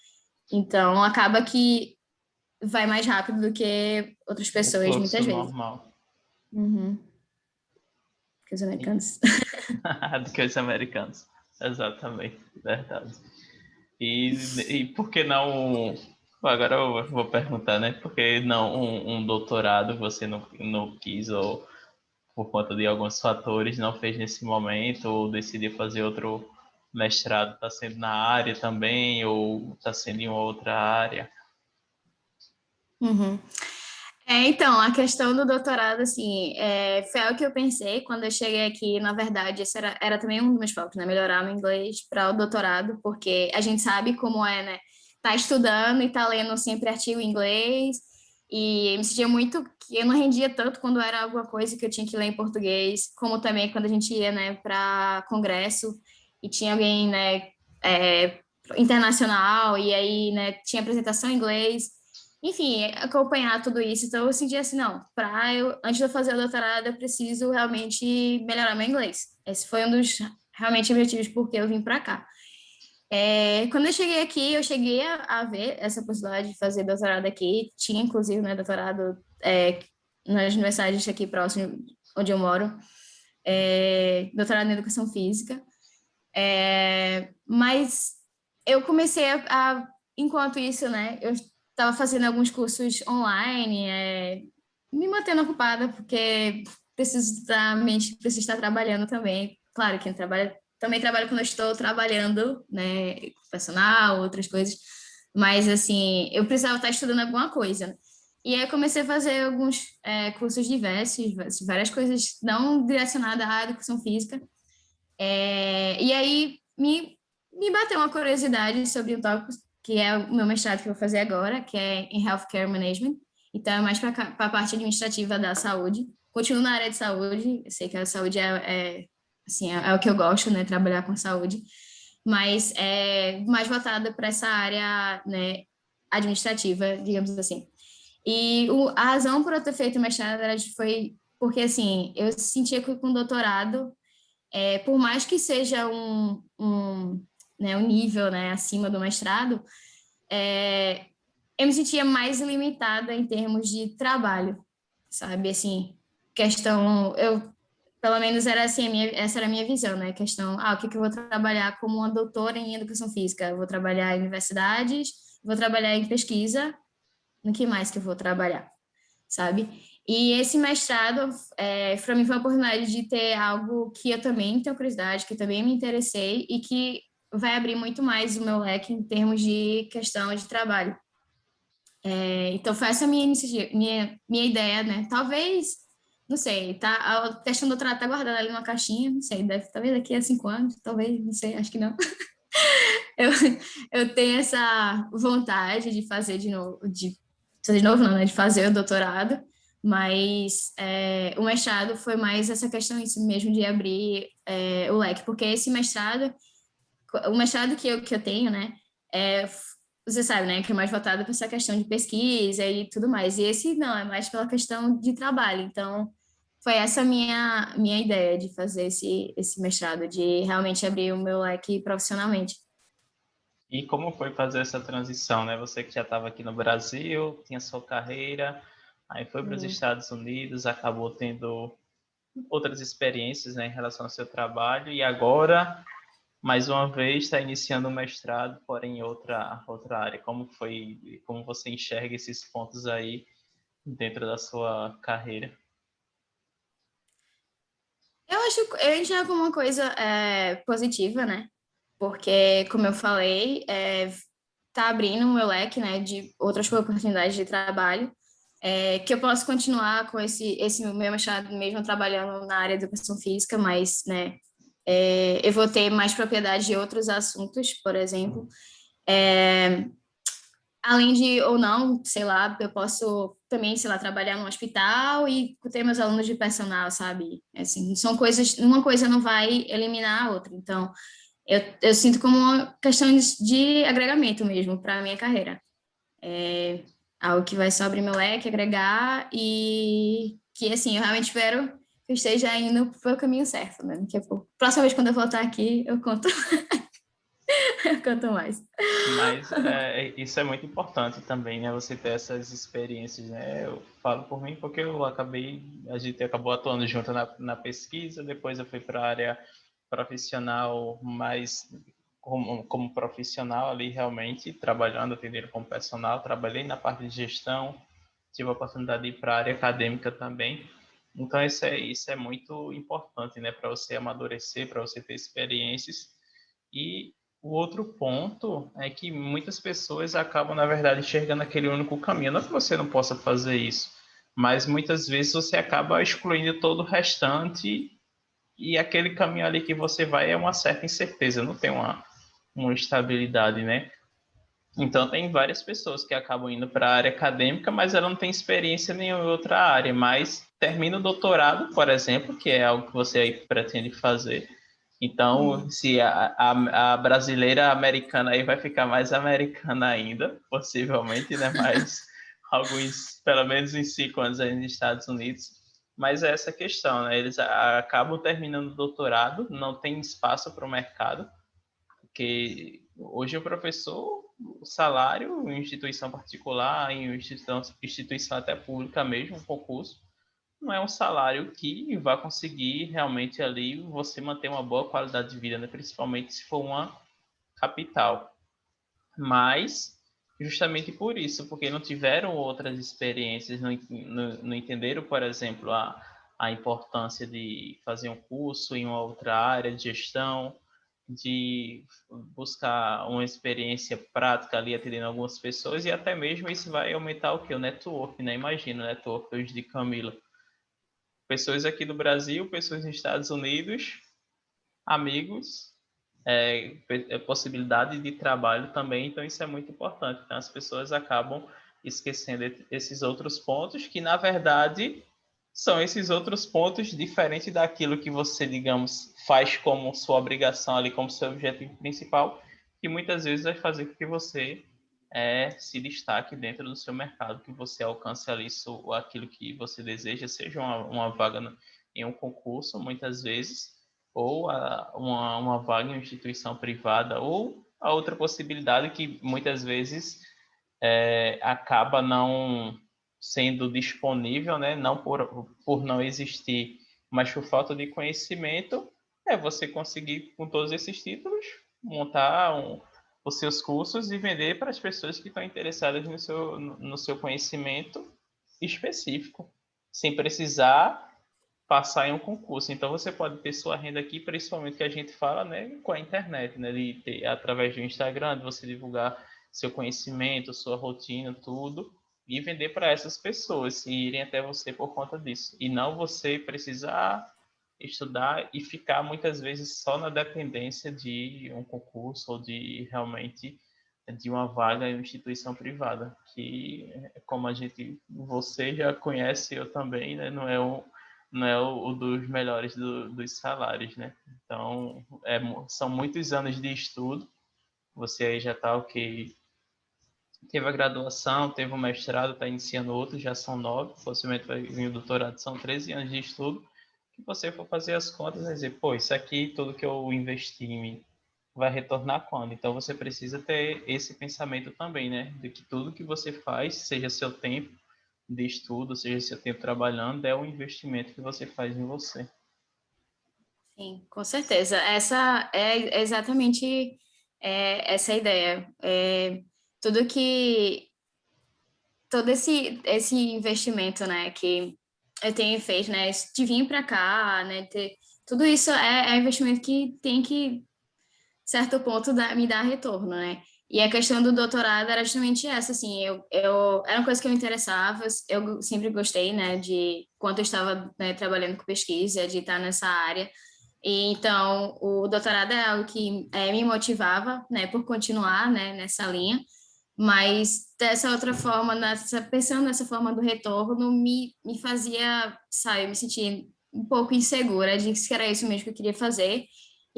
Então acaba que vai mais rápido do que outras O pessoas, fluxo muitas vezes. normal. Uhum. Que os americanos. Do que os americanos. Exatamente, verdade. E por que não... Agora eu vou perguntar, né? Por que não um doutorado você não quis, ou por conta de alguns fatores, não fez nesse momento, ou decidiu fazer outro mestrado? Está sendo na área também, ou está sendo em outra área? Uhum. Então, a questão do doutorado, assim, foi algo que eu pensei quando eu cheguei aqui. Na verdade, esse era também um dos meus focos, né? Melhorar meu inglês para o doutorado, porque a gente sabe como é, né? Tá estudando e tá lendo sempre artigo em inglês, e eu me sentia muito que eu não rendia tanto quando era alguma coisa que eu tinha que ler em português, como também quando a gente ia, né, para congresso e tinha alguém, né, é, internacional, e aí, né, tinha apresentação em inglês. Enfim, acompanhar tudo isso. Então, eu senti assim, não, antes de eu fazer o doutorado, eu preciso realmente melhorar meu inglês. Esse foi um dos realmente objetivos porque eu vim para cá. Quando eu cheguei aqui, eu cheguei a ver essa possibilidade de fazer doutorado aqui. Tinha, inclusive, né, doutorado nas universidades aqui próximo, onde eu moro, doutorado em educação física. Mas eu comecei enquanto isso, né, eu estava fazendo alguns cursos online, me mantendo ocupada, porque preciso estar trabalhando também. Claro que também trabalho quando eu estou trabalhando, né, com personal, outras coisas, mas assim, eu precisava estar estudando alguma coisa. E aí eu comecei a fazer alguns cursos diversos, várias coisas não direcionadas à educação física. E aí me bateu uma curiosidade sobre um tópico que é o meu mestrado que eu vou fazer agora, que é em Healthcare Management. Então, é mais para a parte administrativa da saúde. Continuo na área de saúde, eu sei que a saúde assim, é o que eu gosto, né, trabalhar com saúde, mas é mais voltada para essa área, né, administrativa, digamos assim. E a razão por eu ter feito o mestrado foi porque, assim, eu sentia que com o doutorado por mais que seja né, um nível, né, acima do mestrado, eu me sentia mais limitada em termos de trabalho, sabe? Assim, pelo menos era assim, essa era a minha visão, né? Questão, o que eu vou trabalhar como uma doutora em educação física? Eu vou trabalhar em universidades, vou trabalhar em pesquisa, no que mais que eu vou trabalhar? Sabe? E esse mestrado, para mim, foi uma oportunidade de ter algo que eu também tenho curiosidade, que eu também me interessei e que vai abrir muito mais o meu leque em termos de questão de trabalho. Então, foi essa a minha ideia, né? Talvez, não sei, tá, a questão do doutorado tá guardada ali numa caixinha, não sei, talvez daqui a 5 anos, talvez, não sei, acho que não. Eu, eu tenho essa vontade de fazer de novo, não, né, de fazer o doutorado, mas o mestrado foi mais essa questão isso mesmo de abrir o leque, porque o mestrado que eu tenho, né, você sabe, né, que é mais voltado para essa questão de pesquisa e tudo mais, e esse não, é mais pela questão de trabalho, então foi essa minha ideia de fazer esse mestrado, de realmente abrir o meu leque profissionalmente. E como foi fazer essa transição, né? Você que já estava aqui no Brasil, tinha sua carreira, aí foi para os Estados Unidos, acabou tendo outras experiências, né, em relação ao seu trabalho, e agora, mais uma vez, está iniciando o mestrado, porém em outra área. Como você enxerga esses pontos aí dentro da sua carreira? Eu enxergo como uma coisa positiva, né? Porque, como eu falei, tá abrindo o meu leque, né, de outras oportunidades de trabalho, que eu posso continuar com esse meu mestrado mesmo trabalhando na área de educação física, mas, né, eu vou ter mais propriedade de outros assuntos, por exemplo. Além de, ou não, sei lá, eu posso também, sei lá, trabalhar no hospital e ter meus alunos de personal, sabe? Assim, são coisas, uma coisa não vai eliminar a outra. Então, eu sinto como uma questão de agregamento mesmo para a minha carreira. É algo que vai só abrir meu leque, agregar e que, assim, eu realmente espero que eu esteja indo pelo caminho certo, né? Que próxima vez quando eu voltar aqui, eu conto, eu conto mais. Mas isso é muito importante também, né? Você ter essas experiências, né? Eu falo por mim porque a gente acabou atuando junto na pesquisa, depois eu fui para a área profissional, mais como profissional ali realmente, trabalhando, atendendo como personal, trabalhei na parte de gestão, tive a oportunidade de ir para a área acadêmica também. Então isso é muito importante, né? Para você amadurecer, para você ter experiências. E o outro ponto é que muitas pessoas acabam, na verdade, enxergando aquele único caminho. Não que você não possa fazer isso, mas muitas vezes você acaba excluindo todo o restante e aquele caminho ali que você vai é uma certa incerteza, não tem uma estabilidade, né? Então, tem várias pessoas que acabam indo para a área acadêmica, mas ela não tem experiência em nenhuma outra área, mas termina o doutorado, por exemplo, que é algo que você aí pretende fazer. Então, se a brasileira americana aí vai ficar mais americana ainda, possivelmente, né? Mais alguns, pelo menos em 5 anos aí nos Estados Unidos. Mas é essa questão, né? Eles acabam terminando o doutorado, não tem espaço para o mercado, porque hoje o professor, o salário em instituição particular, em instituição até pública mesmo, um concurso, não é um salário que vai conseguir realmente ali você manter uma boa qualidade de vida, né? Principalmente se for uma capital. Mas, justamente por isso, porque não tiveram outras experiências, não entenderam, por exemplo, a importância de fazer um curso em uma outra área de gestão, de buscar uma experiência prática ali atendendo algumas pessoas e até mesmo isso vai aumentar o que? O network, né? Imagina o network hoje de Camila. Pessoas aqui do Brasil, pessoas nos Estados Unidos, amigos, possibilidade de trabalho também, então isso é muito importante. Então as pessoas acabam esquecendo esses outros pontos que, na verdade, são esses outros pontos diferentes daquilo que você, digamos, faz como sua obrigação ali, como seu objetivo principal, que muitas vezes vai fazer com que você se destaque dentro do seu mercado, que você alcance ali aquilo que você deseja, seja uma vaga em um concurso, muitas vezes, ou uma vaga em uma instituição privada, ou a outra possibilidade que muitas vezes acaba não sendo disponível, né? Não por não existir, mas por falta de conhecimento, é você conseguir, com todos esses títulos, montar os seus cursos e vender para as pessoas que estão interessadas no seu conhecimento específico, sem precisar passar em um concurso. Então você pode ter sua renda aqui, principalmente que a gente fala, né, com a internet, né, de ter, através do Instagram, de você divulgar seu conhecimento, sua rotina, tudo, e vender para essas pessoas e irem até você por conta disso. E não você precisar estudar e ficar muitas vezes só na dependência de um concurso ou de realmente de uma vaga em uma instituição privada, que como você já conhece, eu também, né, não é o dos melhores dos salários, né? Então, são muitos anos de estudo. Você aí já está ok. Teve a graduação, teve o mestrado, está iniciando outro, já são 9. Possivelmente vai vir o doutorado, são 13 anos de estudo. Que você for fazer as contas e dizer, pô, isso aqui, tudo que eu investi em mim, vai retornar quando? Então, você precisa ter esse pensamento também, né? De que tudo que você faz, seja seu tempo de estudo, seja seu tempo trabalhando, é um investimento que você faz em você. Sim, com certeza. Essa é exatamente essa ideia. Tudo que todo esse investimento, né, que eu tenho feito, né, de vir para cá, né, tudo isso é investimento que tem que certo ponto me dar retorno, né? E a questão do doutorado era justamente essa, assim, era uma coisa que eu me interessava, eu sempre gostei, né, de quando eu estava, né, trabalhando com pesquisa, de estar nessa área. E então, o doutorado é algo que me motivava, né, por continuar, né, nessa linha, mas dessa outra forma, pensando nessa forma do retorno, me fazia, sabe, eu me sentir um pouco insegura de que era isso mesmo que eu queria fazer.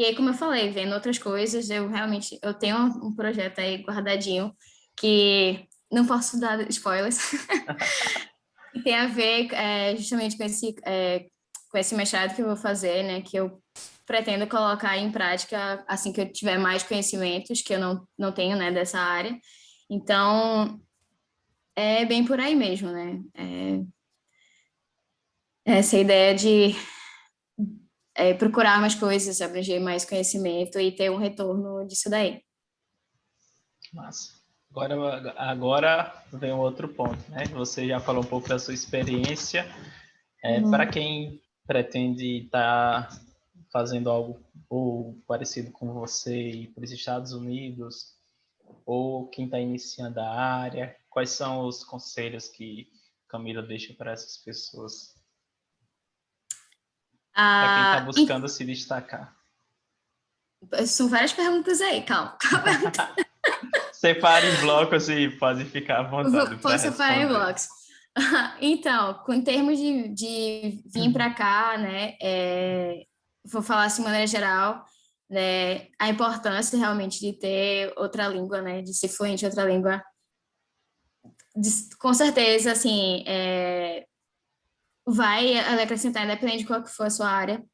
E aí, como eu falei, vendo outras coisas, eu tenho um projeto aí guardadinho que não posso dar spoilers, que tem a ver justamente com esse mestrado que eu vou fazer, né? Que eu pretendo colocar em prática assim que eu tiver mais conhecimentos, que eu não tenho, né, dessa área. Então, é bem por aí mesmo, né? Essa ideia de procurar mais coisas, abranger mais conhecimento e ter um retorno disso daí. Massa. Agora vem um outro ponto, né? Você já falou um pouco da sua experiência. Para quem pretende estar fazendo algo ou parecido com você e para os Estados Unidos, ou quem está iniciando a área, quais são os conselhos que Camila deixa para essas pessoas? Para quem está buscando se destacar. São várias perguntas aí, calma. Separe em blocos e pode ficar à vontade para Posso separar em responder. blocos. Então, em termos de vir para cá, né, vou falar assim de maneira geral, né, a importância realmente de ter outra língua, né, de ser fluente em outra língua, com certeza, assim, vai acrescentar, independente de qual que for a sua área.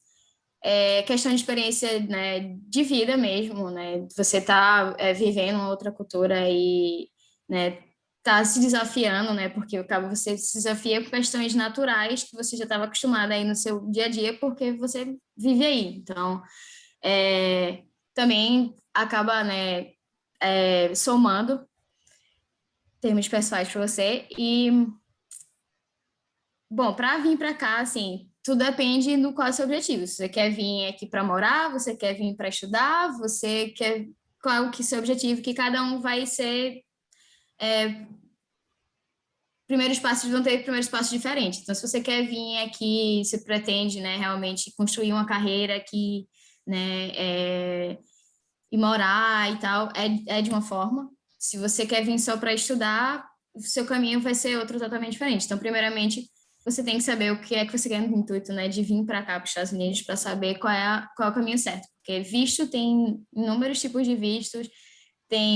Questão de experiência, né, de vida mesmo, né, você tá vivendo uma outra cultura e, né, tá se desafiando, né, porque acaba você se desafia com questões naturais que você já estava acostumada aí no seu dia a dia porque você vive aí. Então, também acaba, né, somando termos pessoais para você e, bom, para vir para cá, assim, tudo depende do qual é o seu objetivo. Se você quer vir aqui para morar, você quer vir para estudar, você quer qual que é o seu objetivo, que cada um vai ser primeiros passos vão ter primeiros passos diferentes. Então, se você quer vir aqui, se pretende, né, realmente construir uma carreira aqui, né, e morar e tal, é de uma forma. Se você quer vir só para estudar, o seu caminho vai ser outro totalmente diferente. Então, primeiramente, você tem que saber o que é que você quer no intuito, né, de vir para cá, para os Estados Unidos, para saber qual é o caminho certo. Porque visto tem inúmeros tipos de vistos,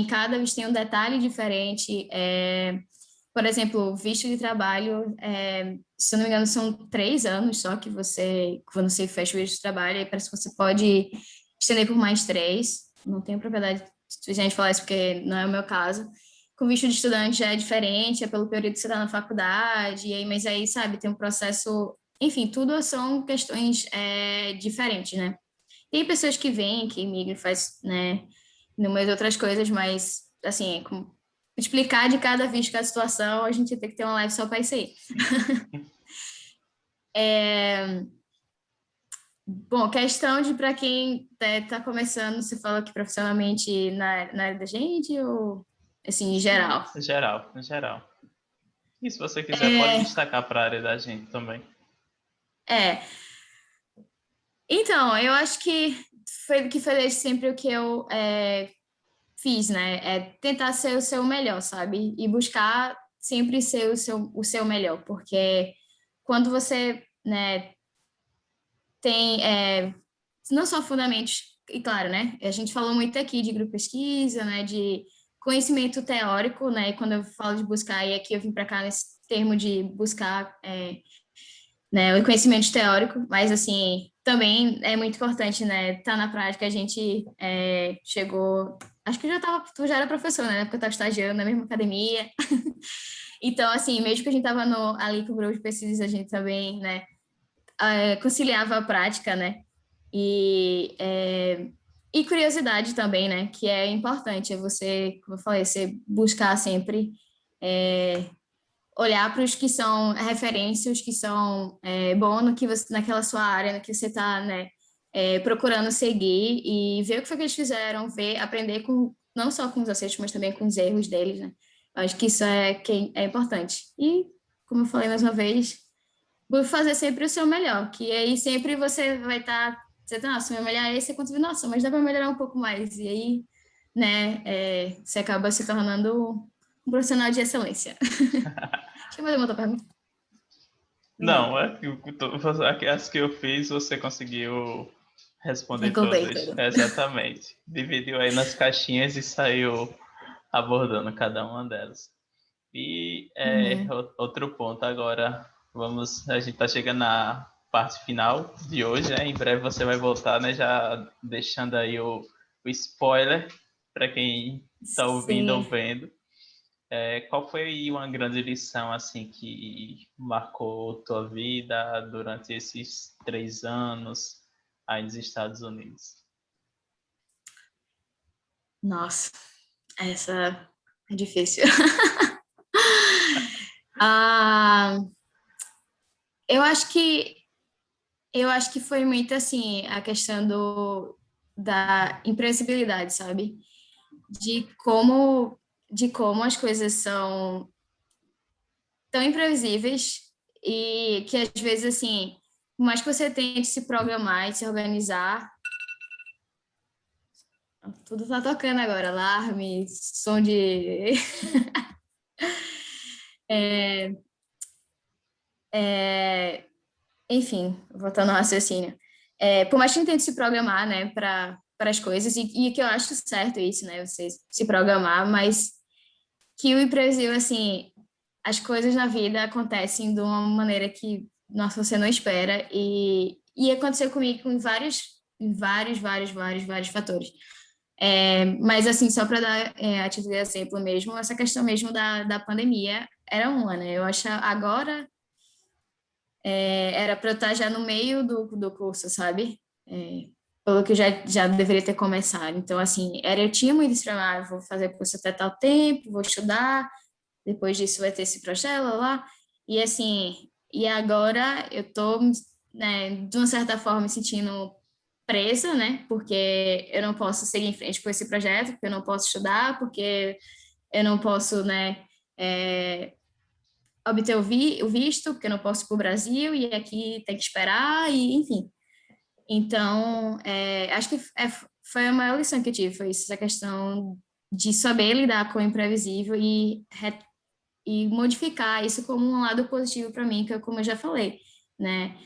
cada visto tem um detalhe diferente. Por exemplo, visto de trabalho, se eu não me engano, são 3 anos só que quando você fecha o visto de trabalho, aí parece que você pode estender por mais 3. Não tenho propriedade suficiente de falar isso porque não é o meu caso. Com visto de estudante já é diferente, é pelo período que você está na faculdade, mas aí, sabe, tem um processo. Enfim, tudo são questões diferentes, né? Tem pessoas que vêm, que migram, faz, né, inúmeras outras coisas, mas, assim, explicar de cada visto, cada situação, a gente tem que ter uma live só para isso aí. Bom, questão de para quem está começando, você fala que profissionalmente na área da gente ou assim, em geral? Em geral. E se você quiser, pode destacar para a área da gente também. Então, eu acho que foi desde sempre o que eu fiz, né? É tentar ser o seu melhor, sabe? E buscar sempre ser o seu melhor, porque quando você, né, tem não só fundamentos, e claro, né? A gente falou muito aqui de grupo de pesquisa, né? De conhecimento teórico, né? E quando eu falo de buscar, e aqui eu vim para cá nesse termo de buscar né, o conhecimento teórico, mas assim, também é muito importante, né? Tá na prática, a gente chegou. Acho que tu já era professor, né? Porque eu estava estagiando na mesma academia. Então, assim, mesmo que a gente estava ali com o grupo de pesquisa, a gente também, né, conciliava a prática, né? E curiosidade também, né? Que é importante, você, como eu falei, você buscar sempre olhar para os que são referências, os que são bons no que você, naquela sua área, no que você está, né, procurando seguir e ver o que foi que eles fizeram, aprender não só com os acertos, mas também com os erros deles, né? Acho que isso é importante. E, como eu falei mais uma vez, vou fazer sempre o seu melhor, que aí sempre você vai estar, nossa, meu melhor é esse, você nossa, mas dá para melhorar um pouco mais. E aí, né, você acaba se tornando um profissional de excelência. Deixa eu fazer uma outra pergunta. Não, as que eu fiz, você conseguiu responder Englobei todas. tudo. Exatamente. Dividiu aí nas caixinhas e saiu abordando cada uma delas. E Uhum. outro ponto agora, a gente está chegando na parte final de hoje, né? Em breve você vai voltar, né? Já deixando aí o spoiler para quem está ouvindo ou Sim. vendo. Qual foi uma grande lição assim que marcou tua vida durante esses 3 anos aí nos Estados Unidos? Nossa, essa é difícil. Ah, eu acho que foi muito assim a questão da imprevisibilidade, sabe? De como as coisas são tão imprevisíveis e que às vezes assim, por mais que você tente se programar e se organizar, tudo tá tocando agora, alarme, som de enfim, voltando ao raciocínio. Por mais que a gente tente se programar, né, para as coisas, e que eu acho certo isso, né, você se programar, mas que o imprevisível, assim, as coisas na vida acontecem de uma maneira que, nossa, você não espera, e aconteceu comigo com vários fatores. Mas, assim, só para dar a título de exemplo mesmo, essa questão mesmo da pandemia era uma, né? Eu acho agora era para eu estar já no meio do curso, sabe? Pelo que eu já deveria ter começado. Então, assim, eu tinha muito isso para vou fazer curso até tal tempo, vou estudar, depois disso vai ter esse projeto, lá. E, assim, e agora eu tô, né, de uma certa forma, me sentindo presa, né? Porque eu não posso seguir em frente com esse projeto, porque eu não posso estudar, porque eu não posso, né, obter o visto, porque eu não posso ir para o Brasil e aqui tem que esperar, e enfim. Então, acho que foi a maior lição que eu tive, foi isso, essa questão de saber lidar com o imprevisível e modificar isso como um lado positivo para mim, que como eu já falei, né?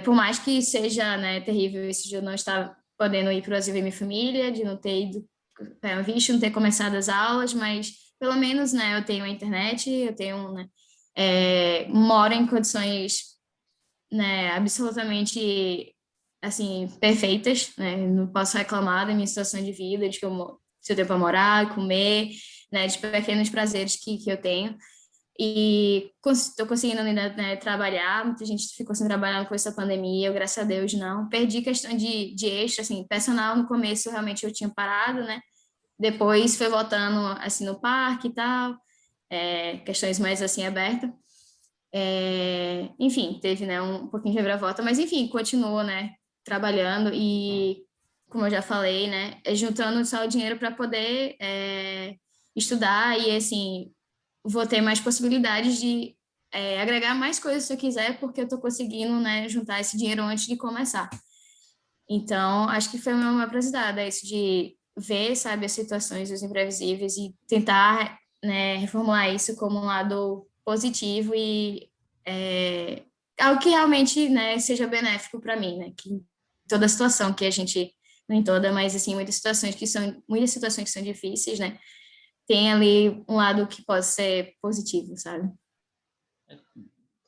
Por mais que seja, né, terrível isso de eu não estar podendo ir para o Brasil ver minha família, de não ter ido visto, não ter começado as aulas, mas pelo menos, né, eu tenho a internet, eu tenho, né, moro em condições, né, absolutamente, assim, perfeitas, né, não posso reclamar da minha situação de vida, de que se eu tenho para morar, comer, né, de pequenos prazeres que eu tenho, e estou conseguindo ainda, né, trabalhar, muita gente ficou sem trabalhar com essa pandemia, eu, graças a Deus, não, perdi questão de extra, assim, personal no começo realmente eu tinha parado, né, depois foi voltando, assim, no parque e tal, questões mais, assim, abertas, enfim, teve, né, um pouquinho de reviravolta, mas enfim, continuou, né, trabalhando e, como eu já falei, né, juntando só o dinheiro para poder estudar e, assim, vou ter mais possibilidades de agregar mais coisas se eu quiser, porque eu estou conseguindo, né, juntar esse dinheiro antes de começar. Então, acho que foi uma maior aprendizado, isso de ver, sabe, as situações, os imprevisíveis e tentar, né, reformular isso como um lado positivo e algo que realmente, né, seja benéfico para mim, né, que toda situação que a gente, não em toda, mas assim, muitas situações que são difíceis, né, tem ali um lado que pode ser positivo, sabe?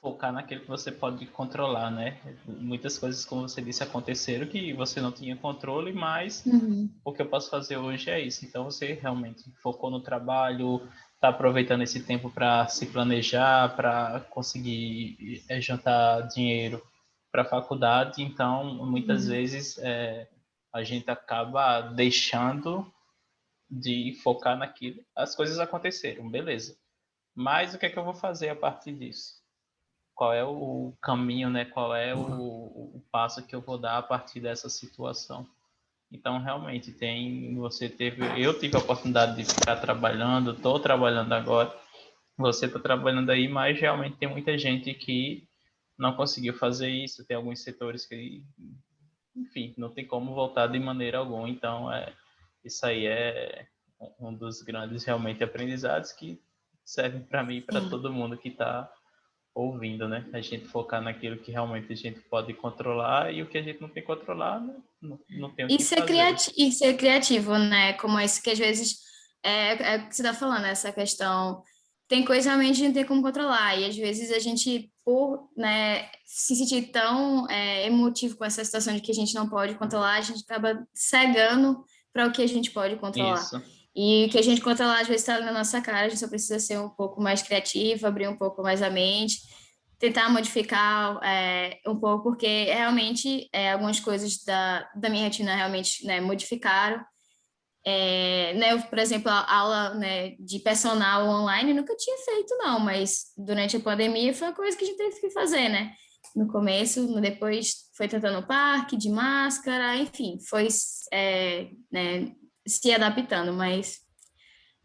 Focar naquilo que você pode controlar, né? Muitas coisas, como você disse, aconteceram que você não tinha controle, mas Uhum. o que eu posso fazer hoje é isso. Então você realmente focou no trabalho, está aproveitando esse tempo para se planejar, para conseguir juntar dinheiro para a faculdade. Então, muitas Uhum. vezes a gente acaba deixando de focar naquilo. As coisas aconteceram, beleza. Mas o que é que eu vou fazer a partir disso? Qual é o caminho, né? Qual é o passo que eu vou dar a partir dessa situação? Então, realmente, eu tive a oportunidade de ficar trabalhando, estou trabalhando agora, você está trabalhando aí, mas realmente tem muita gente que não conseguiu fazer isso, tem alguns setores que, enfim, não tem como voltar de maneira alguma. Então, isso aí é um dos grandes, realmente, aprendizados que servem para mim e para Sim. todo mundo que está ouvindo, né? A gente focar naquilo que realmente a gente pode controlar e o que a gente não tem que controlar, não tem o E que fazer. e ser criativo, né? Como esse que às vezes é o que você está falando, essa questão. Tem coisa realmente que a gente não tem como controlar, e às vezes a gente, por né, se sentir tão emotivo com essa situação de que a gente não pode controlar, a gente acaba cegando para o que a gente pode controlar. Isso. E o que a gente controlar, às vezes, está na nossa cara, a gente só precisa ser um pouco mais criativo, abrir um pouco mais a mente, tentar modificar um pouco, porque realmente algumas coisas da minha rotina realmente né, modificaram. Né, eu, por exemplo, a aula né, de personal online nunca tinha feito, não, mas durante a pandemia foi uma coisa que a gente teve que fazer, né? No começo, depois foi tentando no parque, de máscara, enfim, foi né, se adaptando, mas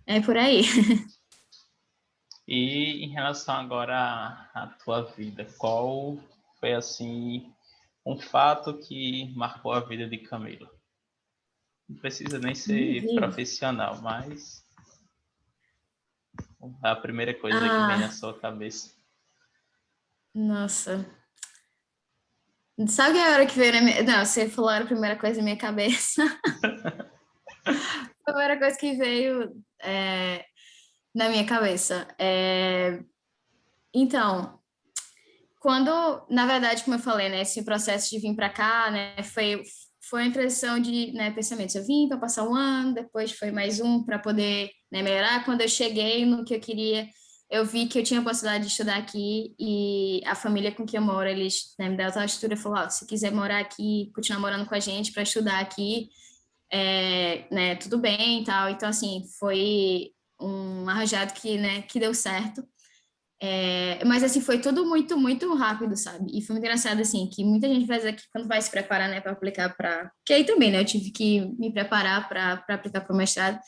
é por aí. E em relação agora à tua vida, qual foi assim um fato que marcou a vida de Camila? Não precisa nem ser Vida. profissional, mas a primeira coisa que vem na Ah, sua cabeça. nossa. Sabe a hora que veio na minha... Não, você falou a primeira coisa na minha cabeça. A primeira coisa que veio na minha cabeça. Então, quando, na verdade, como eu falei, né, esse processo de vir para cá, né, foi uma transição de né, pensamentos. Eu vim para passar um ano, depois foi mais um para poder né, melhorar. Quando eu cheguei no que eu queria, eu vi que eu tinha a possibilidade de estudar aqui e a família com que eu moro, eles né, me deram a estrutura e falaram, se quiser morar aqui, continuar morando com a gente para estudar aqui, né, tudo bem e tal. Então, assim, foi um arranjado que deu certo. Mas assim, foi tudo muito, muito rápido, sabe? E foi muito engraçado, assim, que muita gente faz aqui quando vai se preparar, né, para aplicar para. Que aí também, né, eu tive que me preparar para aplicar para o mestrado.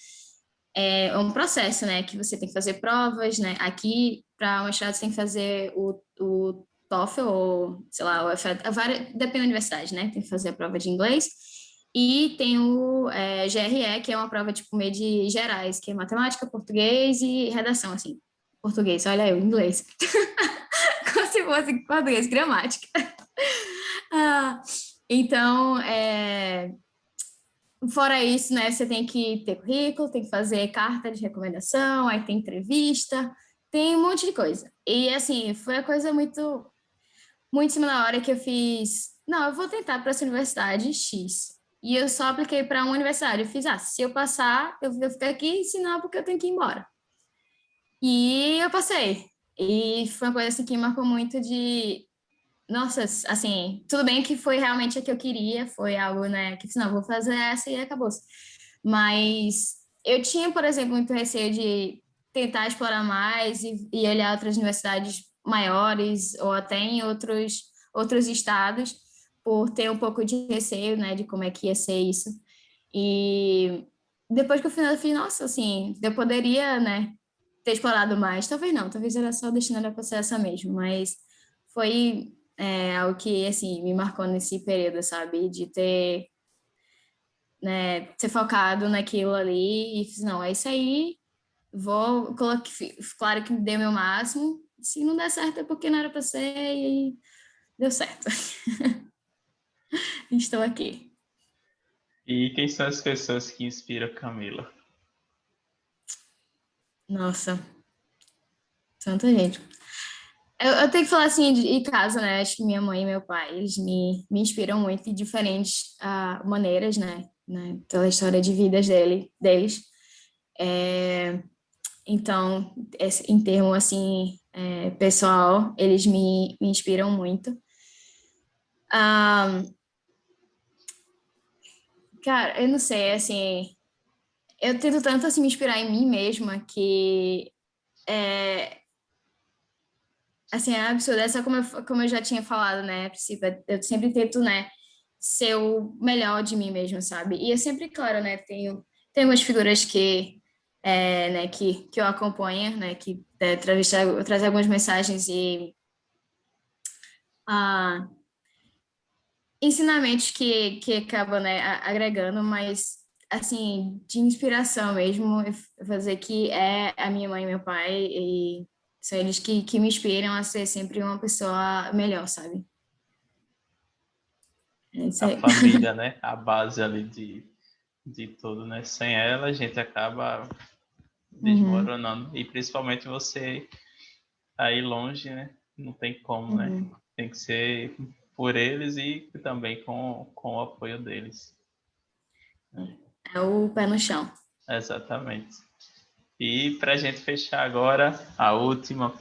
É um processo, né, que você tem que fazer provas, né? Aqui, para o mestrado, você tem que fazer o TOEFL, ou sei lá, o FL, depende da universidade, né? Tem que fazer a prova de inglês. E tem o GRE, que é uma prova tipo meio de gerais, que é matemática, português e redação, assim. Português, olha eu, inglês. Como se fosse português, gramática. Ah, então, fora isso, né, você tem que ter currículo, tem que fazer carta de recomendação, aí tem entrevista, tem um monte de coisa. E, assim, foi a coisa muito, muito em cima da hora que eu fiz. Não, eu vou tentar para essa universidade X. E eu só apliquei para uma universidade. Eu fiz, se eu passar, eu vou ficar aqui, se não, porque eu tenho que ir embora. E eu passei. E foi uma coisa assim que me marcou muito de. Nossa, assim, tudo bem que foi realmente o que eu queria, foi algo, né, que não, vou fazer essa e acabou. Mas eu tinha, por exemplo, muito receio de tentar explorar mais e olhar outras universidades maiores ou até em outros estados, por ter um pouco de receio, né, de como é que ia ser isso. E depois que eu fiz, nossa, assim, eu poderia, né, ter explorado mais. Talvez não, talvez era só destinada para ser essa mesmo, mas foi algo que, assim, me marcou nesse período, sabe? De ter, né, ser focado naquilo ali e fiz, não, é isso aí, vou colocar, claro que dei o meu máximo, se não der certo é porque não era para ser e deu certo. Estou aqui. E quem são as pessoas que inspiram Camila? Nossa, tanta gente. Eu tenho que falar assim de casa, né? Acho que minha mãe e meu pai, eles me inspiram muito de diferentes maneiras, né? Pela história de vidas deles. É, então, em termo assim, pessoal, eles me inspiram muito. Ah, cara, eu não sei, assim, eu tento tanto assim me inspirar em mim mesma que assim, é absurdo. Essa como eu já tinha falado, né, a princípio, eu sempre tento, né, ser o melhor de mim mesmo, sabe? E é sempre, claro, né, tem algumas figuras né, que eu acompanho, né, que trazem algumas mensagens e ah, ensinamentos que acabam, né, agregando, mas, assim, de inspiração mesmo, eu vou dizer que é a minha mãe e meu pai, São eles que me inspiram a ser sempre uma pessoa melhor, sabe? É isso A aí. família, né? A base ali de tudo, né? Sem ela, a gente acaba Uhum, desmoronando. E principalmente você aí longe, né? Não tem como, né? uhum. Tem que ser por eles e também com o apoio deles. É o pé no chão. Exatamente. E para a gente fechar agora, a última,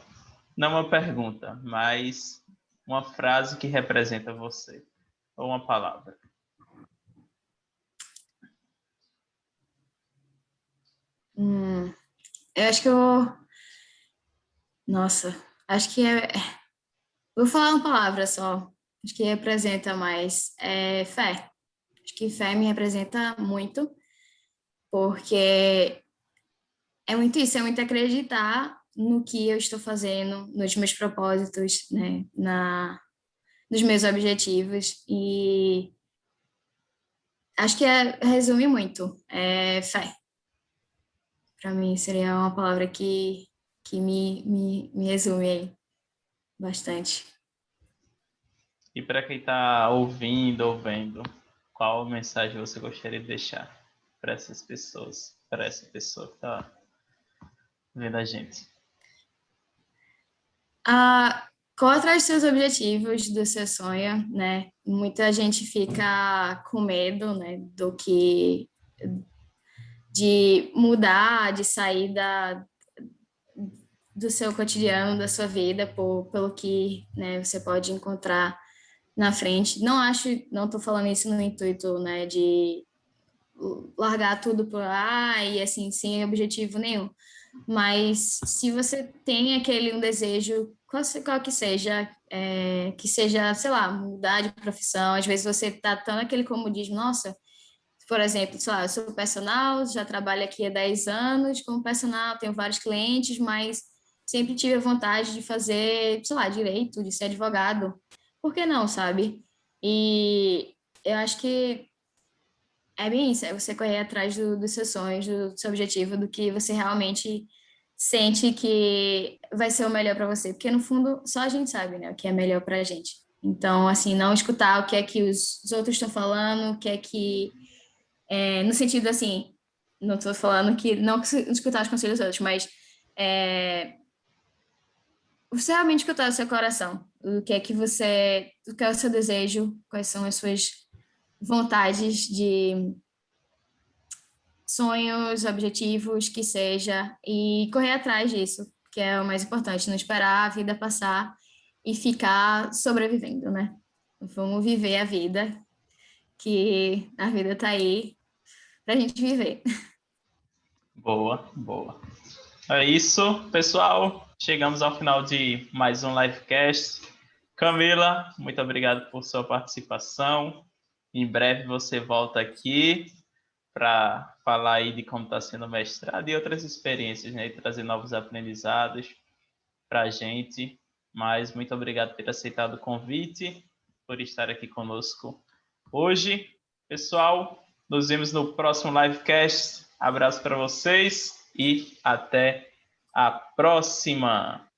não uma pergunta, mas uma frase que representa você, ou uma palavra. Hum, eu acho que Nossa, acho que vou falar uma palavra só. Acho que representa mais. É fé. Acho que fé me representa muito, porque é muito isso, é muito acreditar no que eu estou fazendo, nos meus propósitos, né, nos meus objetivos, e acho que resume muito, é fé. Para mim seria uma palavra que me resume aí bastante. E para quem está ouvindo ou vendo, qual mensagem você gostaria de deixar para essas pessoas, para essa pessoa que está vendo a gente? Ah, corra atrás dos seus objetivos, do seu sonho, né? Muita gente fica com medo, né, de mudar, de sair do seu cotidiano, da sua vida, pelo que, né, você pode encontrar na frente. Não estou falando isso no intuito, né, de largar tudo por lá e assim, sem objetivo nenhum. Mas se você tem aquele um desejo, qual que seja, sei lá, mudar de profissão, às vezes você tá tão naquele comodismo, nossa, por exemplo, sei lá, eu sou personal, já trabalho aqui há 10 anos como personal, tenho vários clientes, mas sempre tive a vontade de fazer, sei lá, direito, de ser advogado. Por que não, sabe? E eu acho que é bem isso, é você correr atrás dos seus sonhos, do seu objetivo, do que você realmente sente que vai ser o melhor para você, porque no fundo só a gente sabe, né, o que é melhor para a gente. Então, assim, não escutar o que é que os outros estão falando, o que é que, no sentido assim, não estou falando que não escutar os conselhos dos outros, mas é, você realmente escutar o seu coração, o que é o seu desejo, quais são as suas vontades de sonhos, objetivos, que seja, e correr atrás disso, que é o mais importante, não esperar a vida passar e ficar sobrevivendo, né? Vamos viver a vida, que a vida tá aí pra gente viver. Boa, boa. É isso, pessoal. Chegamos ao final de mais um livecast. Camila, muito obrigado por sua participação. Em breve você volta aqui para falar aí de como está sendo o mestrado e outras experiências, né? E trazer novos aprendizados para a gente. Mas muito obrigado por ter aceitado o convite, por estar aqui conosco hoje. Pessoal, nos vemos no próximo livecast. Abraço para vocês e até a próxima!